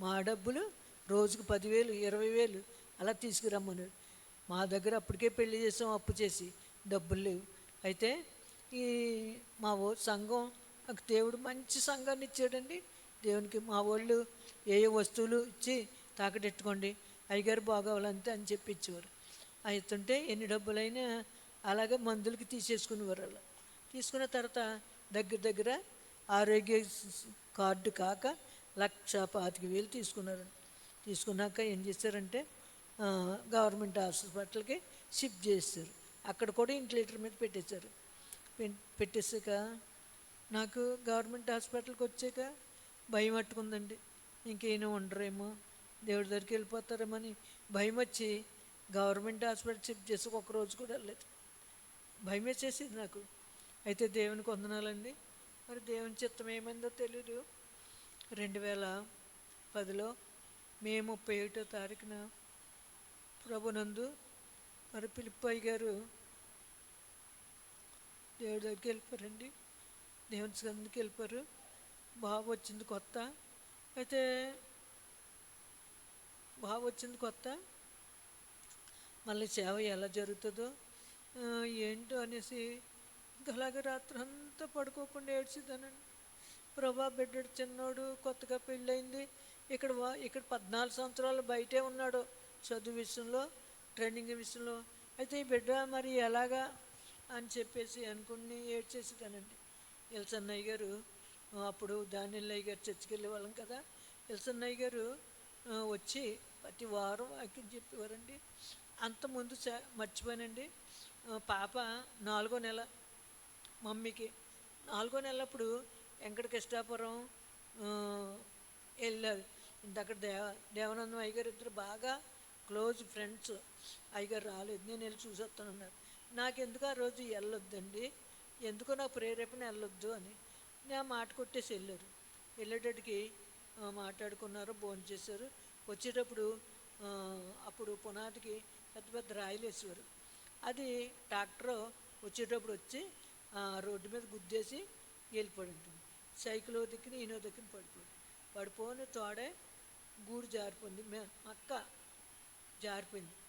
Speaker 1: మా డబ్బులు రోజుకు 10,000 20,000 అలా తీసుకురమ్మన్నారు. మా దగ్గర అప్పటికే పెళ్లి చేసాం, అప్పు చేసి డబ్బులు లేవు. అయితే ఈ మా సంఘం, నాకు దేవుడు మంచి సంఘాన్ని ఇచ్చాడండి. దేవునికి మా వాళ్ళు ఏ వస్తువులు ఇచ్చి తాకటెట్టుకోండి, అయ్యగారు బాగోవాలంతే అని చెప్పి ఇచ్చేవారు. అవుతుంటే ఎన్ని డబ్బులైనా అలాగే మందులకి తీసేసుకునేవారు. అలా తీసుకున్న తర్వాత దగ్గర ఆరోగ్య కార్డు కాక 1,25,000 తీసుకున్నారు. తీసుకున్నాక ఏం చేశారంటే గవర్నమెంట్ హాస్పిటల్కి షిఫ్ట్ చేస్తారు. అక్కడ కూడా ఇంటిలీటర్ మీద పెట్టేశాక నాకు గవర్నమెంట్ హాస్పిటల్కి వచ్చాక భయం పట్టుకుందండి. ఇంకేమైనా ఉండరేమో, దేవుడి దగ్గరికి వెళ్ళిపోతారేమో అని భయం వచ్చి గవర్నమెంట్ హాస్పిటల్ షిఫ్ట్ చేసి ఒకరోజు కూడా వెళ్ళలేదు. భయం వేసేసింది నాకు. అయితే దేవునికి వందనాలండి. మరి దేవుని చిత్తం ఏమైందో తెలీదు. 2010లో మే 31వ తారీఖున ప్రభునందు మరి పిలిప్పయ్య గారు దేవుడి దగ్గరికి వెళ్ళిపోయారండి. దేవుని సందుకి వెళ్ళిపోయారు. బాబు వచ్చింది కొత్త. అయితే బాబు వచ్చింది కొత్త, మళ్ళీ సేవ ఎలా జరుగుతుందో ఏంటో అనేసి ఇంకా అలాగే రాత్రి అంతా పడుకోకుండా ఏడ్చిద్దానండి. ప్రభా, బిడ్డడు చిన్నోడు, కొత్తగా పెళ్ళయింది, ఇక్కడ 14 సంవత్సరాలు బయటే ఉన్నాడు చదువు విషయంలో, ట్రైనింగ్ విషయంలో. అయితే ఈ బిడ్డ మరి ఎలాగా అని చెప్పేసి అనుకుని ఏడ్చేసేదానండి. ఎల్సన్నయ్య గారు, అప్పుడు దానియల్లయ్య గారు చర్చికి వెళ్ళే వాళ్ళం కదా, ఎల్సన్నయ్య గారు వచ్చి ప్రతి వారం వాక్యం చెప్పేవారండి. అంతకుముందు మర్చిపోయానండి, పాప 4వ నెల, మమ్మీకి 4వ నెలప్పుడు వెంకటకృష్ణాపురం వెళ్ళారు. ఇంతక్కడ దేవానందం అయ్యగారు ఇద్దరు బాగా క్లోజ్ ఫ్రెండ్స్. అయ్యగారు రాలేదు, నేను వెళ్ళి చూసి వస్తానన్నారు. నాకెందుకు ఆ రోజు వెళ్ళొద్దండి, ఎందుకో నాకు ప్రేరేపణ వెళ్ళొద్దు అని నేను మాట కొట్టేసి వెళ్ళారు. వెళ్ళేటట్టుకి మాట్లాడుకున్నారు, భోజనం చేశారు. వచ్చేటప్పుడు అప్పుడు పునాదికి పెద్ద రాయిలు వేసేవారు. అది ట్రాక్టర్ వచ్చేటప్పుడు వచ్చి రోడ్డు మీద గుద్దేసి వెళ్ళిపోయి ఉంటుంది. సైకిల్ దిక్కుని ఈయనో దిక్కుని పడిపోని తోడే గూడు జారిపోయింది. అక్క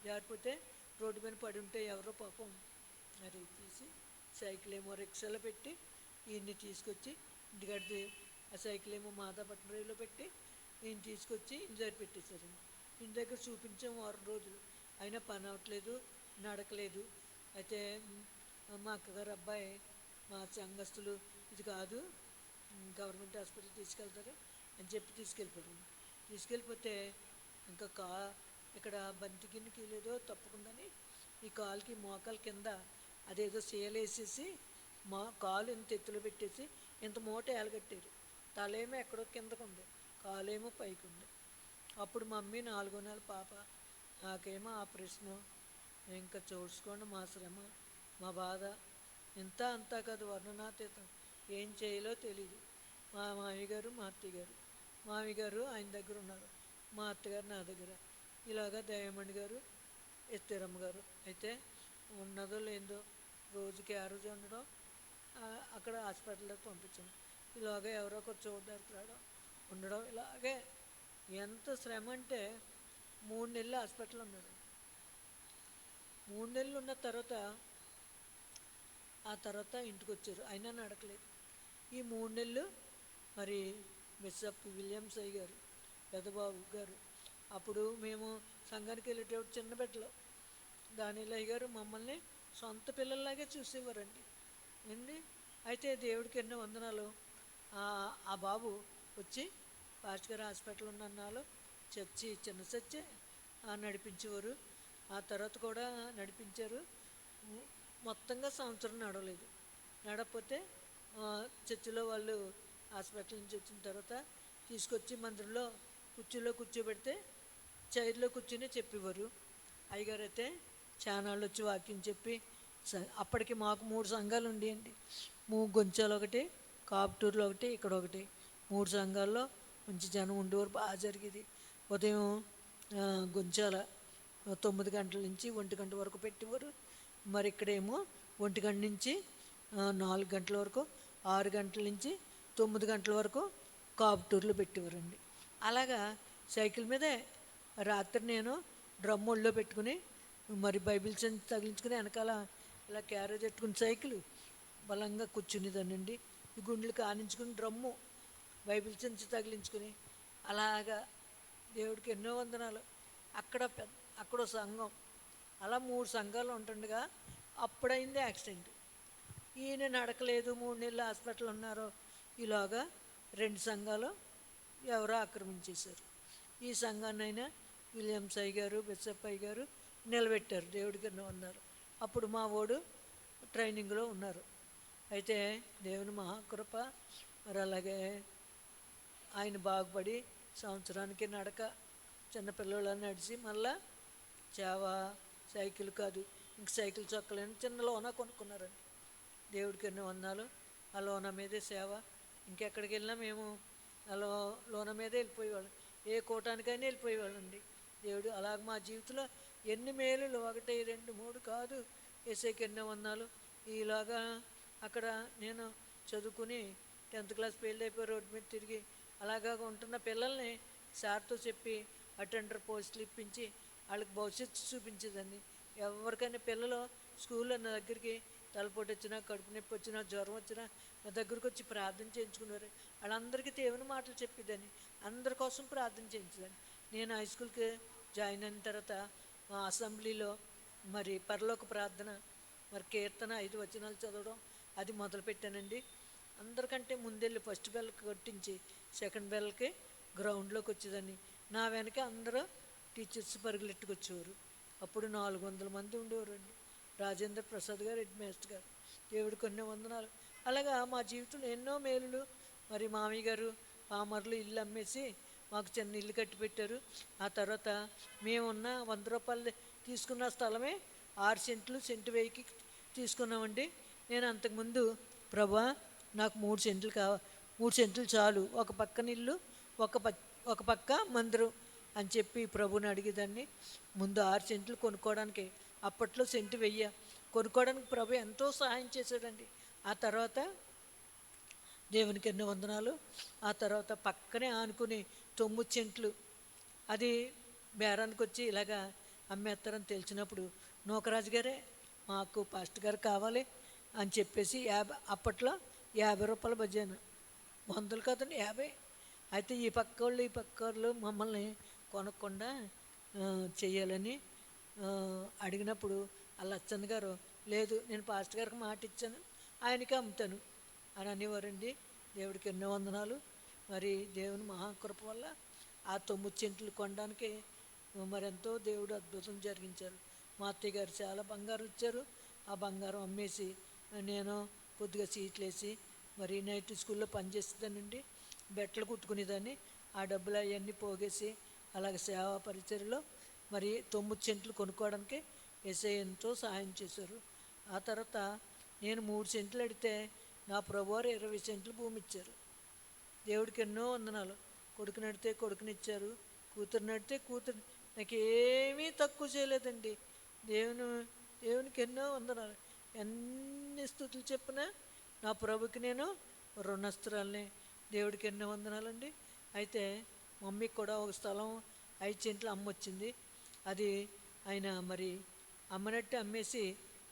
Speaker 1: జారిపోతే రోడ్డు మీద పడి ఉంటే ఎవరో పాపం మరి తీసి సైకిల్ ఏమో రిక్షాలో పెట్టి ఈయన్ని తీసుకొచ్చి ఇంటికాడి, ఆ సైకిల్ ఏమో మాదాపట్నం రైల్లో పెట్టి ఈయన తీసుకొచ్చి ఇంటి దగ్గర పెట్టేశారండి. ఇంటి దగ్గర చూపించాం 6 రోజులు, అయినా పని అవ్వట్లేదు, నడకలేదు. అయితే మా అక్కగారు అబ్బాయి మా సంఘస్థులు ఇది కాదు, గవర్నమెంట్ హాస్పిటల్ తీసుకెళ్తారు అని చెప్పి తీసుకెళ్ళిపోతే ఇంకా ఇక్కడ బంతికినికి లేదో తప్పకుండాని ఈ కాలుకి మోకాల కింద అదేదో సేలేసేసి మా కాలు ఇంత ఎత్తులో పెట్టేసి ఇంత మూట ఏలగట్టారు. తలేమో ఎక్కడో కిందకు ఉంది, కాలేమో పైకి ఉంది. అప్పుడు మమ్మీ 4వ నెల పాప, నాకేమో ఆపరేషను. ఇంకా చూసుకోండి మా శ్రమ, మా బాధ ఇంత అంతా కాదు, వర్ణనాతీతం. ఏం చేయాలో తెలియదు. మా మామయ్య గారు, మా అత్తయ్య గారు, మామయ్య గారు ఆయన దగ్గర ఉన్నారు, మా అత్తగారు నా దగ్గర. ఇలాగా దయమణి గారు, ఎస్తేరమ్మ గారు అయితే ఉన్నదో లేదో రోజుకి ఆ రోజు ఉండడం, అక్కడ హాస్పిటల్లోకి పంపించాను. ఇలాగే ఎవరో ఒకరు చూడడానికి రావడం, ఉండడం, ఇలాగే ఎంత శ్రమ అంటే 3 నెలలు హాస్పిటల్ ఉన్నాడు. 3 నెలలు ఉన్న తర్వాత ఆ తర్వాత ఇంటికి వచ్చారు, అయినా నడకలేదు. ఈ 3 నెలలు మరి బిషప్ విలియమ్స్ అయ్య గారు, పెద్దబాబు గారు, అప్పుడు మేము సంఘానికి వెళ్ళేటప్పుడు చిన్న బిడ్డలు, దానిలో అయ్య గారు మమ్మల్ని సొంత పిల్లల్లాగే చూసేవారండి అండి. అయితే దేవుడికి ఎన్నో వందనాలు. ఆ బాబు వచ్చి పాస్టర్ గారు హాస్పిటల్ ఉన్నన్నాళ్ళు చర్చి, చిన్న చర్చి నడిపించేవారు. ఆ తర్వాత కూడా నడిపించారు. మొత్తంగా సంవత్సరం నడవలేదు. నడకపోతే చర్చిలో వాళ్ళు హాస్పిటల్ నుంచి వచ్చిన తర్వాత తీసుకొచ్చి మందిరంలో కుర్చీలో కూర్చోబెడితే చైర్లో కూర్చుని చెప్పేవారు. అయ్యగారు అయితే చానాళ్ళు వచ్చి వాక్యం చెప్పి, అప్పటికి మాకు 3 సంఘాలు ఉండేయండి. గొంచాలు ఒకటి, కాపుటూరులో ఒకటి, ఇక్కడ ఒకటి, 3 సంఘాల్లో మంచి జనం ఉండేవారు. బాగా జరిగేది. ఉదయం గొంచాల 9 గంటల నుంచి 1 గంట వరకు పెట్టేవారు. మరి ఇక్కడేమో 1 గంట నుంచి 4 గంటల వరకు, 6 గంటల నుంచి 9 గంటల వరకు కాపుటూరులో పెట్టేవారండి. అలాగా సైకిల్ మీదే రాత్రి నేను డ్రమ్ ఒళ్ళో పెట్టుకుని మరి బైబిల్ సంచి తగిలించుకుని వెనకాల ఇలా క్యారేజ్ పెట్టుకుని సైకిల్ బలంగా కూర్చునేదానండి. ఈ గుండెలు కానించుకుని డ్రమ్ము బైబిల్ సంచి తగిలించుకుని అలాగా దేవుడికి ఎన్నో వందనాలు. అక్కడ సంఘం, అలా 3 సంఘాలు ఉంటుండగా అప్పుడైంది యాక్సిడెంట్. ఈయన నడకలేదు, 3 నెలలు హాస్పిటల్ ఉన్నారు. ఇలాగా 2 సంఘాలు ఎవరో ఆక్రమించేశారు. ఈ సంఘాన్నైనా విలియమ్స్ అయ్య గారు, బిషప్ అయ్య గారు నిలబెట్టారు. దేవుడికి ఎన్నో వందనాలు. అప్పుడు మా వాడు ట్రైనింగ్లో ఉన్నారు. అయితే దేవుని మహాకృప. మరి అలాగే ఆయన బాగుపడి సంవత్సరానికి నడక, చిన్నపిల్లలు నడిచి మళ్ళా చావా సైకిల్ కాదు, ఇంక సైకిల్ చొక్కలేని చిన్న లోన కొనుక్కున్నారండి. దేవుడికి ఎన్నో వందనాలు. ఆ లోన మీదే సేవ. ఇంకెక్కడికి వెళ్ళినా మేము ఆ లోన మీదే వెళ్ళిపోయేవాళ్ళం. ఏ కూటానికైనా వెళ్ళిపోయేవాళ్ళండి. దేవుడు అలాగ మా జీవితంలో ఎన్ని మేలులు, 1, 2, 3 కాదు, ఏసైకి ఎన్నో వందనాలు. ఇలాగా అక్కడ నేను చదువుకుని 10th క్లాస్ ఫెయిల్ అయిపోయి రోడ్డు మీద తిరిగి అలాగా ఉంటున్న పిల్లల్ని సార్తో చెప్పి అటెండర్ పోస్టులు ఇప్పించి వాళ్ళకి భవిష్యత్తు చూపించేదాన్ని. ఎవరికైనా పిల్లలు స్కూల్లో నా దగ్గరికి తలపోటు వచ్చినా, కడుపు నొప్పి వచ్చినా, జ్వరం వచ్చినా నా దగ్గరకు వచ్చి ప్రార్థన చేయించుకునేవారు. వాళ్ళందరికీ దేవుని మాటలు చెప్పేదాన్ని, అందరి కోసం ప్రార్థన చేయించేదాన్ని. నేను హై స్కూల్కి జాయిన్ అయిన తర్వాత మా అసెంబ్లీలో మరి పరలోక ప్రార్థన, మరి కీర్తన 5 వచనాలు చదవడం అది మొదలుపెట్టానండి. అందరికంటే ముందెళ్ళి ఫస్ట్ బెల్ కొట్టించి సెకండ్ బెల్కి గ్రౌండ్లోకి వచ్చేదాన్ని. నా వెనక అందరూ టీచర్స్ పరుగులెట్టుకొచ్చేవారు. అప్పుడు 400 మంది ఉండేవారండి. రాజేంద్ర ప్రసాద్ గారు హెడ్ మాస్టర్ గారు. దేవుడికి కొన్ని వందనాలు. అలాగా మా జీవితంలో ఎన్నో మేలులు. మరి మామయ్య గారు పామర్లు ఇల్లు అమ్మేసి మాకు చిన్న ఇల్లు కట్టి పెట్టారు. ఆ తర్వాత మేమున్న 100 రూపాయలు తీసుకున్న స్థలమే 6 సెంట్లు, సెంటు 1000కి తీసుకున్నామండి. నేను అంతకుముందు ప్రభా నాకు 3 సెంట్లు 3 సెంట్లు చాలు, ఒక పక్కన ఇల్లు, ఒక పక్క మందిరం అని చెప్పి ప్రభుని అడిగేదాన్ని. ముందు 6 సెంట్లు కొనుక్కోవడానికి, అప్పట్లో సెంటు 1000 కొనుక్కోవడానికి ప్రభు ఎంతో సహాయం చేశాడండి. ఆ తర్వాత దేవునికి ఎన్నో వందనాలు. ఆ తర్వాత పక్కనే ఆనుకుని 9 సెంట్లు అది బేరానికి వచ్చి ఇలాగా అమ్మేస్తారని తెలిసినప్పుడు నూకరాజు గారే మాకు పాస్టర్ గారు కావాలి అని చెప్పేసి అప్పట్లో 50 రూపాయల భజన, 100 కాదండి 50. అయితే ఈ పక్క వాళ్ళు మమ్మల్ని కొనకుండా చెయ్యాలని అడిగినప్పుడు ఆ లచ్చన్న గారు, లేదు నేను పాస్టర్ గారికి మాట ఇచ్చాను, ఆయనకి అమ్ముతాను అని అనేవారండి. దేవుడికి ఎన్నో వందనాలు. మరి దేవుని మహాకృప వల్ల ఆ 9 సెంట్లు కొనడానికి మరెంతో దేవుడు అద్భుతం జరిగించారు. మా అత్తయ్య గారు చాలా బంగారం ఇచ్చారు. ఆ బంగారం అమ్మేసి నేను కొద్దిగా సీట్లు వేసి మరి నైట్ స్కూల్లో పనిచేస్తుందానండి, బట్టలు కుట్టుకునేదాన్ని. ఆ డబ్బులు అవన్నీ పోగేసి అలాగే సేవా పరిచర్యలో మరి 9 సెంట్లు కొనుక్కోవడానికి ఎస్ఐ ఎంతో సహాయం చేశారు. ఆ తర్వాత నేను 3 సెంట్లు అడిగితే నా ప్రభువారు 20 సెంట్లు భూమి ఇచ్చారు. దేవుడికి ఎన్నో వందనాలు. కొడుకు నడితే కొడుకునిచ్చారు, కూతురు నడితే కూతురు. నాకు ఏమీ తక్కువ చేయలేదండి. దేవునికి ఎన్నో వందనాలు. ఎన్ని స్తుతులు చెప్పినా నా ప్రభుకి నేను రుణస్తురాల్ని. దేవుడికి ఎన్నో వందనాలండి. అయితే మమ్మీకి కూడా ఒక స్థలం 5 సెంట్లు అమ్మొచ్చింది. అది ఆయన మరి అమ్మనట్టు అమ్మేసి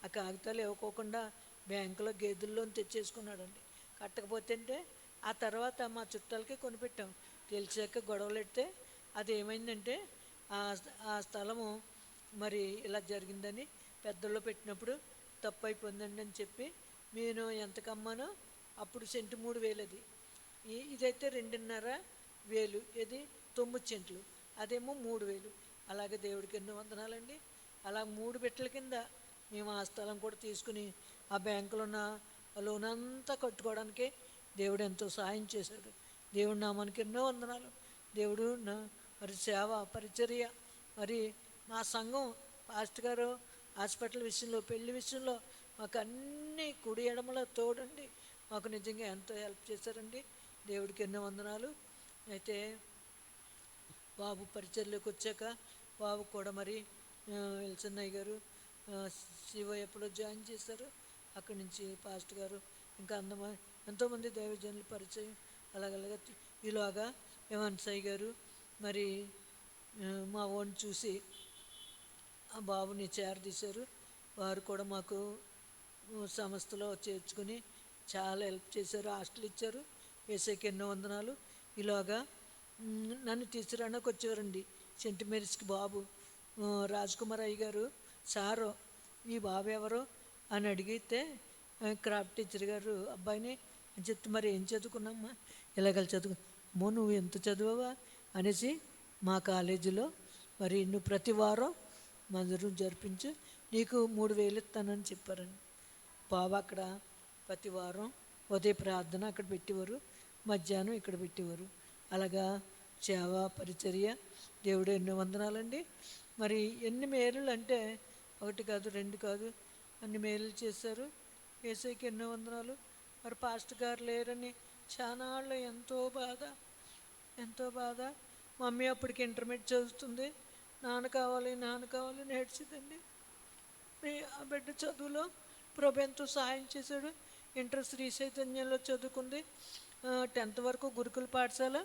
Speaker 1: ఆ కాగితాలు ఇవ్వకోకుండా బ్యాంకులో గేదెల్లో తెచ్చేసుకున్నాడండి. కట్టకపోతే అంటే ఆ తర్వాత మా చుట్టాలకే కొనిపెట్టాం. తెలిసాక గొడవలు పెడితే అది ఏమైందంటే ఆ స్థలము మరి ఇలా జరిగిందని పెద్దల్లో పెట్టినప్పుడు తప్పు అయిపోయిందండి అని చెప్పి నేను ఎంతకు అమ్మానో అప్పుడు సెంటు 3,000. అది ఇదైతే 2,500. ఇది 9 సెంట్లు, అదేమో 3,000. అలాగే దేవుడికి ఎన్నో వందనాలండి. అలా 3 బిట్టల కింద మేము ఆ స్థలం కూడా తీసుకుని ఆ బ్యాంకులో ఉన్న లోన్ అంతా కట్టుకోవడానికి దేవుడు ఎంతో సహాయం చేశాడు. దేవుడు నామానికి ఎన్నో వందనాలు. దేవుడు మరి సేవ పరిచర్య మరి మా సంఘం పాస్టర్ గారు హాస్పిటల్ విషయంలో, పెళ్లి విషయంలో మాకు అన్నీ కుడి ఎడమలో తోడండి. మాకు నిజంగా ఎంతో హెల్ప్ చేశారండి. దేవుడికి ఎన్నో వందనాలు. అయితే బాబు పరిచర్లోకి వచ్చాక బాబు కూడా మరి విల్సన్నయ్య గారు శివయ్యలో జాయిన్ చేశారు. అక్కడి నుంచి పాస్టర్ గారు ఇంకా ఎంతోమంది దైవజనులు పరిచయం. అలాగలాగా ఇలాగా ఏమన్సయ్య గారు మరి మా ఓన్ చూసి ఆ బాబుని చేరదీశారు. వారు కూడా మాకు సంస్థలో చేర్చుకుని చాలా హెల్ప్ చేశారు, హాస్టల్ ఇచ్చారు. ఏసైకి ఎన్నో వందనాలు. ఇలాగా నన్ను తీసుకురానికి వచ్చేవారండి. సెంట్ మేరీస్కి బాబు రాజ్కుమార్ అయ్య గారు సారో ఈ బాబు ఎవరో అని అడిగితే క్రాఫ్ట్ టీచర్ గారు అబ్బాయిని అని చెప్తే మరి ఏం చదువుకున్నామ్మా, ఇలాగ చదువు నువ్వు ఎంత చదువవా అనేసి మా కాలేజీలో మరి నువ్వు ప్రతి వారం మందిరం జరిపించు, నీకు 3,000 ఇస్తానని చెప్పారండి. బాబు అక్కడ ప్రతి వారం ఉదయ ప్రార్థన అక్కడ పెట్టేవారు, మధ్యాహ్నం ఇక్కడ పెట్టేవారు. అలాగా సేవ పరిచర్య దేవుడు ఎన్నో వందనాలండి. మరి ఎన్ని మేలులు అంటే 1 కాదు 2 కాదు, అన్ని మేలులు చేశారు. ఏసైకి ఎన్నో వందనాలు. మరి పాస్టర్ గారు లేరని చానాళ్ళు ఎంతో బాధ. మమ్మీ అప్పటికి ఇంటర్మీడియట్ చదువుతుంది. నాన్న కావాలి నేర్చిందండి. ఆ బిడ్డ చదువులో ప్రభు ఎంతో సహాయం చేశాడు. ఇంటర్ శ్రీ చైతన్యంలో చదువుకుంది. 10th వరకు గురుకుల పాఠశాల,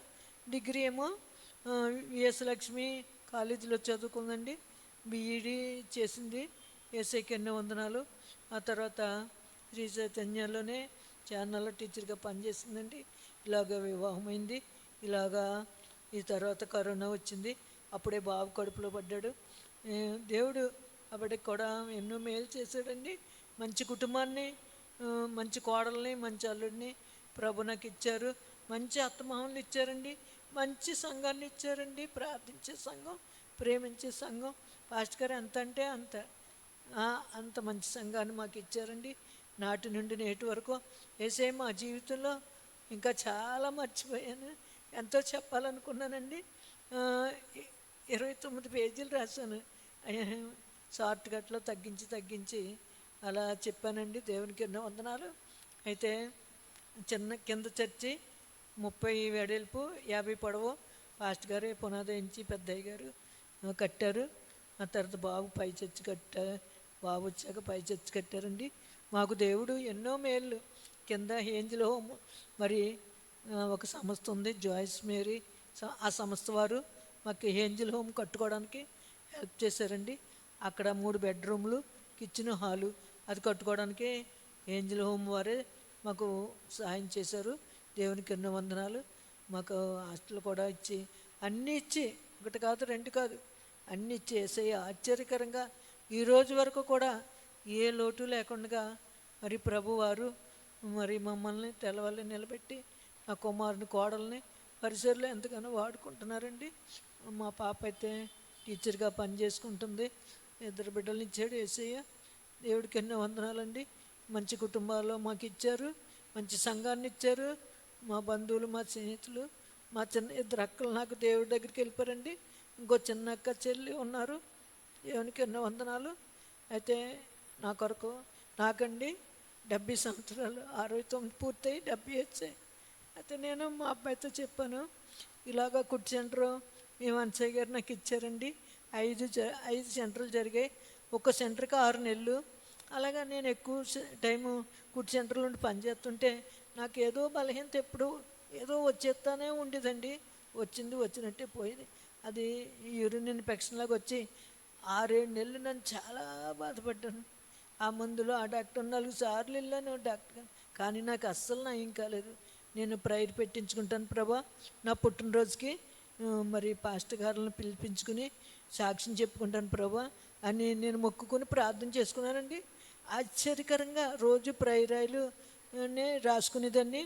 Speaker 1: డిగ్రీ ఏమో విఎస్ లక్ష్మి కాలేజీలో చదువుకుందండి. బీఈడీ చేసింది. ఏసైకి ఎన్నో వందనాలు. ఆ తర్వాత శ్రీ చైతన్యంలోనే ఛానల్లో టీచర్గా పనిచేసిందండి. ఇలాగ వివాహమైంది. ఇలాగా ఈ తర్వాత కరోనా వచ్చింది. అప్పుడే బాబు కడుపులో పడ్డాడు. దేవుడు అప్పటికి కూడా ఎన్నో మేలు చేశాడండి. మంచి కుటుంబాన్ని, మంచి కోడల్ని, మంచి అల్లుడిని ప్రభు నాకు ఇచ్చారు. మంచి అత్తమామల్ని ఇచ్చారండి. మంచి సంఘాన్ని ఇచ్చారండి. ప్రార్థించే సంఘం, ప్రేమించే సంఘం. పాస్టర్ గారు ఎంత అంటే అంత మంచి సంఘాన్ని మాకు ఇచ్చారండి. నాటి నుండి నేటి వరకు ఏసే మా జీవితంలో ఇంకా చాలా మర్చిపోయాను. ఎంతో చెప్పాలనుకున్నానండి. 29 పేజీలు రాశాను. షార్ట్ కట్లో తగ్గించి అలా చెప్పానండి. దేవునికి ఎన్నో వందనాలు. అయితే చిన్న కింద చర్చి 30 వెడల్పు 50 పొడవు పాస్టర్ గారే పునాదించి పెద్దయ్య గారు కట్టారు. ఆ తర్వాత బాబు పై చర్చి బాబు వచ్చాక పై చర్చి కట్టారండి. మాకు దేవుడు ఎన్నో మేళ్ళు. కింద ఏంజిల్ హోమ్ మరి ఒక సంస్థ ఉంది, జాయిస్ మేరీ. ఆ సంస్థ వారు మాకు ఏంజిల్ హోమ్ కట్టుకోవడానికి హెల్ప్ చేశారండి. అక్కడ 3 బెడ్రూమ్లు, కిచెన్, హాలు అది కట్టుకోవడానికి ఏంజిల్ హోమ్ వారే మాకు సహాయం చేశారు. దేవునికి ఎన్నో వందనాలు. మాకు హాస్టల్ కూడా ఇచ్చి అన్నీ ఇచ్చి 1 కాదు 2 కాదు అన్నీ ఇచ్చి ఏసయ్య ఆశ్చర్యకరంగా ఈరోజు వరకు కూడా ఏ లోటు లేకుండా మరి ప్రభువారు మరి మమ్మల్ని తెల్లవాళ్ళు నిలబెట్టి నా కుమారుని కోడల్ని పరిసరలో ఎంతగానో వాడుకుంటున్నారండి. మా పాప అయితే టీచర్గా పని చేసుకుంటుంది. 2 బిడ్డలు ఇచ్చాడు యేసయ్య. దేవుడికి ఎన్నో వందనాలండి. మంచి కుటుంబాల్లో మాకు ఇచ్చారు, మంచి సంఘాన్ని ఇచ్చారు. మా బంధువులు, మా స్నేహితులు, మా చిన్న 2 అక్కలు నాకు దేవుడి దగ్గరికి వెళ్ళిపోయారండి. ఇంకో చిన్న అక్క చెల్లి ఉన్నారు. దేవునికి ఎన్నో వందనాలు. అయితే నా కొరకు నాకండి 70 సంవత్సరాలు, 69 పూర్తయి 70 వచ్చాయి. అయితే నేను మా అబ్బాయితో చెప్పాను, ఇలాగా కుట్ సెంటరు మీ అన్సయ్య గారు నాకు ఇచ్చారండి. 5 సెంటర్లు జరిగాయి. ఒక సెంటర్కి 6 నెలలు. అలాగా నేను ఎక్కువ టైము కుట్ సెంటర్లో ఉండి పనిచేస్తుంటే నాకు ఏదో బలహీనత ఎప్పుడు ఏదో వచ్చేస్తానే ఉండేదండి. వచ్చినట్టే పోయేది. అది యూరిన్ ఇన్ఫెక్షన్ లాగా వచ్చి 6-7 నెలలు నన్ను చాలా బాధపడ్డాను. ఆ మందులో ఆ డాక్టర్ 4 సార్లు వెళ్ళాను డాక్టర్, కానీ నాకు అస్సలు నయం కాలేదు. నేను ప్రేయర్ పెట్టించుకుంటాను ప్రభా, నా పుట్టినరోజుకి మరి పాస్టర్ గారులను పిలిపించుకుని సాక్ష్యం చెప్పుకుంటాను ప్రభా అని నేను మొక్కుకొని ప్రార్థన చేసుకున్నానండి. ఆశ్చర్యకరంగా రోజు ప్రేయరాయలు రాసుకునేదాన్ని.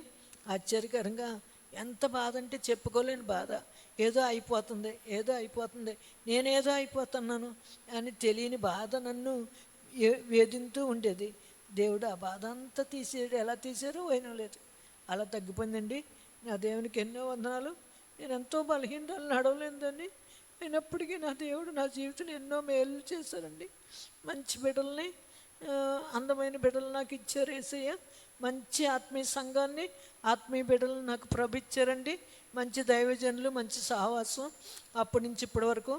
Speaker 1: ఆశ్చర్యకరంగా ఎంత బాధ అంటే చెప్పుకోలేని బాధ. ఏదో అయిపోతుంది, నేనేదో అయిపోతున్నాను అని తెలియని బాధ నన్ను వేధింతూ ఉండేది. దేవుడు ఆ బాధ అంతా తీసేయడు. ఎలా తీసారో పోయినా లేదు, అలా తగ్గిపోయిందండి. నా దేవునికి ఎన్నో వందనాలు. నేను ఎంతో బలహీనతలు నడవలేదండి, అయినప్పటికీ నా దేవుడు నా జీవితంలో ఎన్నో మేలు చేశారండి. మంచి బిడ్డల్ని, అందమైన బిడ్డలు నాకు ఇచ్చారు యేసయ్య. మంచి ఆత్మీయ సంఘాన్ని, ఆత్మీయ బిడ్డలను నాకు ఇచ్చారండి. మంచి దైవజనులు, మంచి సహవాసం. అప్పటి నుంచి ఇప్పటి వరకు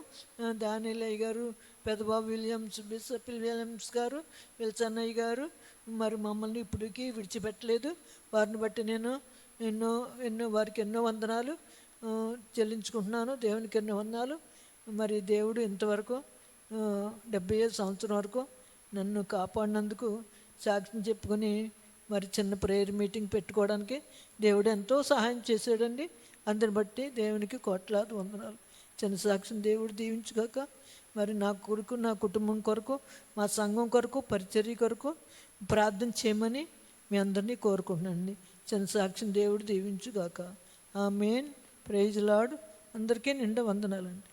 Speaker 1: దానిలయ్య గారు, పెద్దబాబు విలియమ్స్, బిషప్ విలియమ్స్ గారు, విల్సన్నయ్య గారు మరి మమ్మల్ని ఇప్పటికీ విడిచిపెట్టలేదు. వారిని బట్టి నేను వారికి ఎన్నో వందనాలు చెల్లించుకుంటున్నాను. దేవునికి ఎన్నో వందనాలు. మరి దేవుడు ఇంతవరకు 75 సంవత్సరం వరకు నన్ను కాపాడినందుకు సాక్ష్యం చెప్పుకొని మరి చిన్న ప్రేయర్ మీటింగ్ పెట్టుకోవడానికి దేవుడు ఎంతో సహాయం చేశాడండి. అందుని బట్టి దేవునికి కోట్లాది వందనాలు. చిన్న సాక్ష్యం దేవుడు దీవించుగాక. మరి నా కొరకు, నా కుటుంబం కొరకు, మా సంఘం కొరకు, పరిచర్య కొరకు ప్రార్థన చేయమని మీ అందరినీ కోరుకుంటున్నానండి. చిన్న సాక్ష్యం దేవుడు దీవించుగాక. ఆమేన్. Praise lord. అందరికీ నిండా వందనాలండి.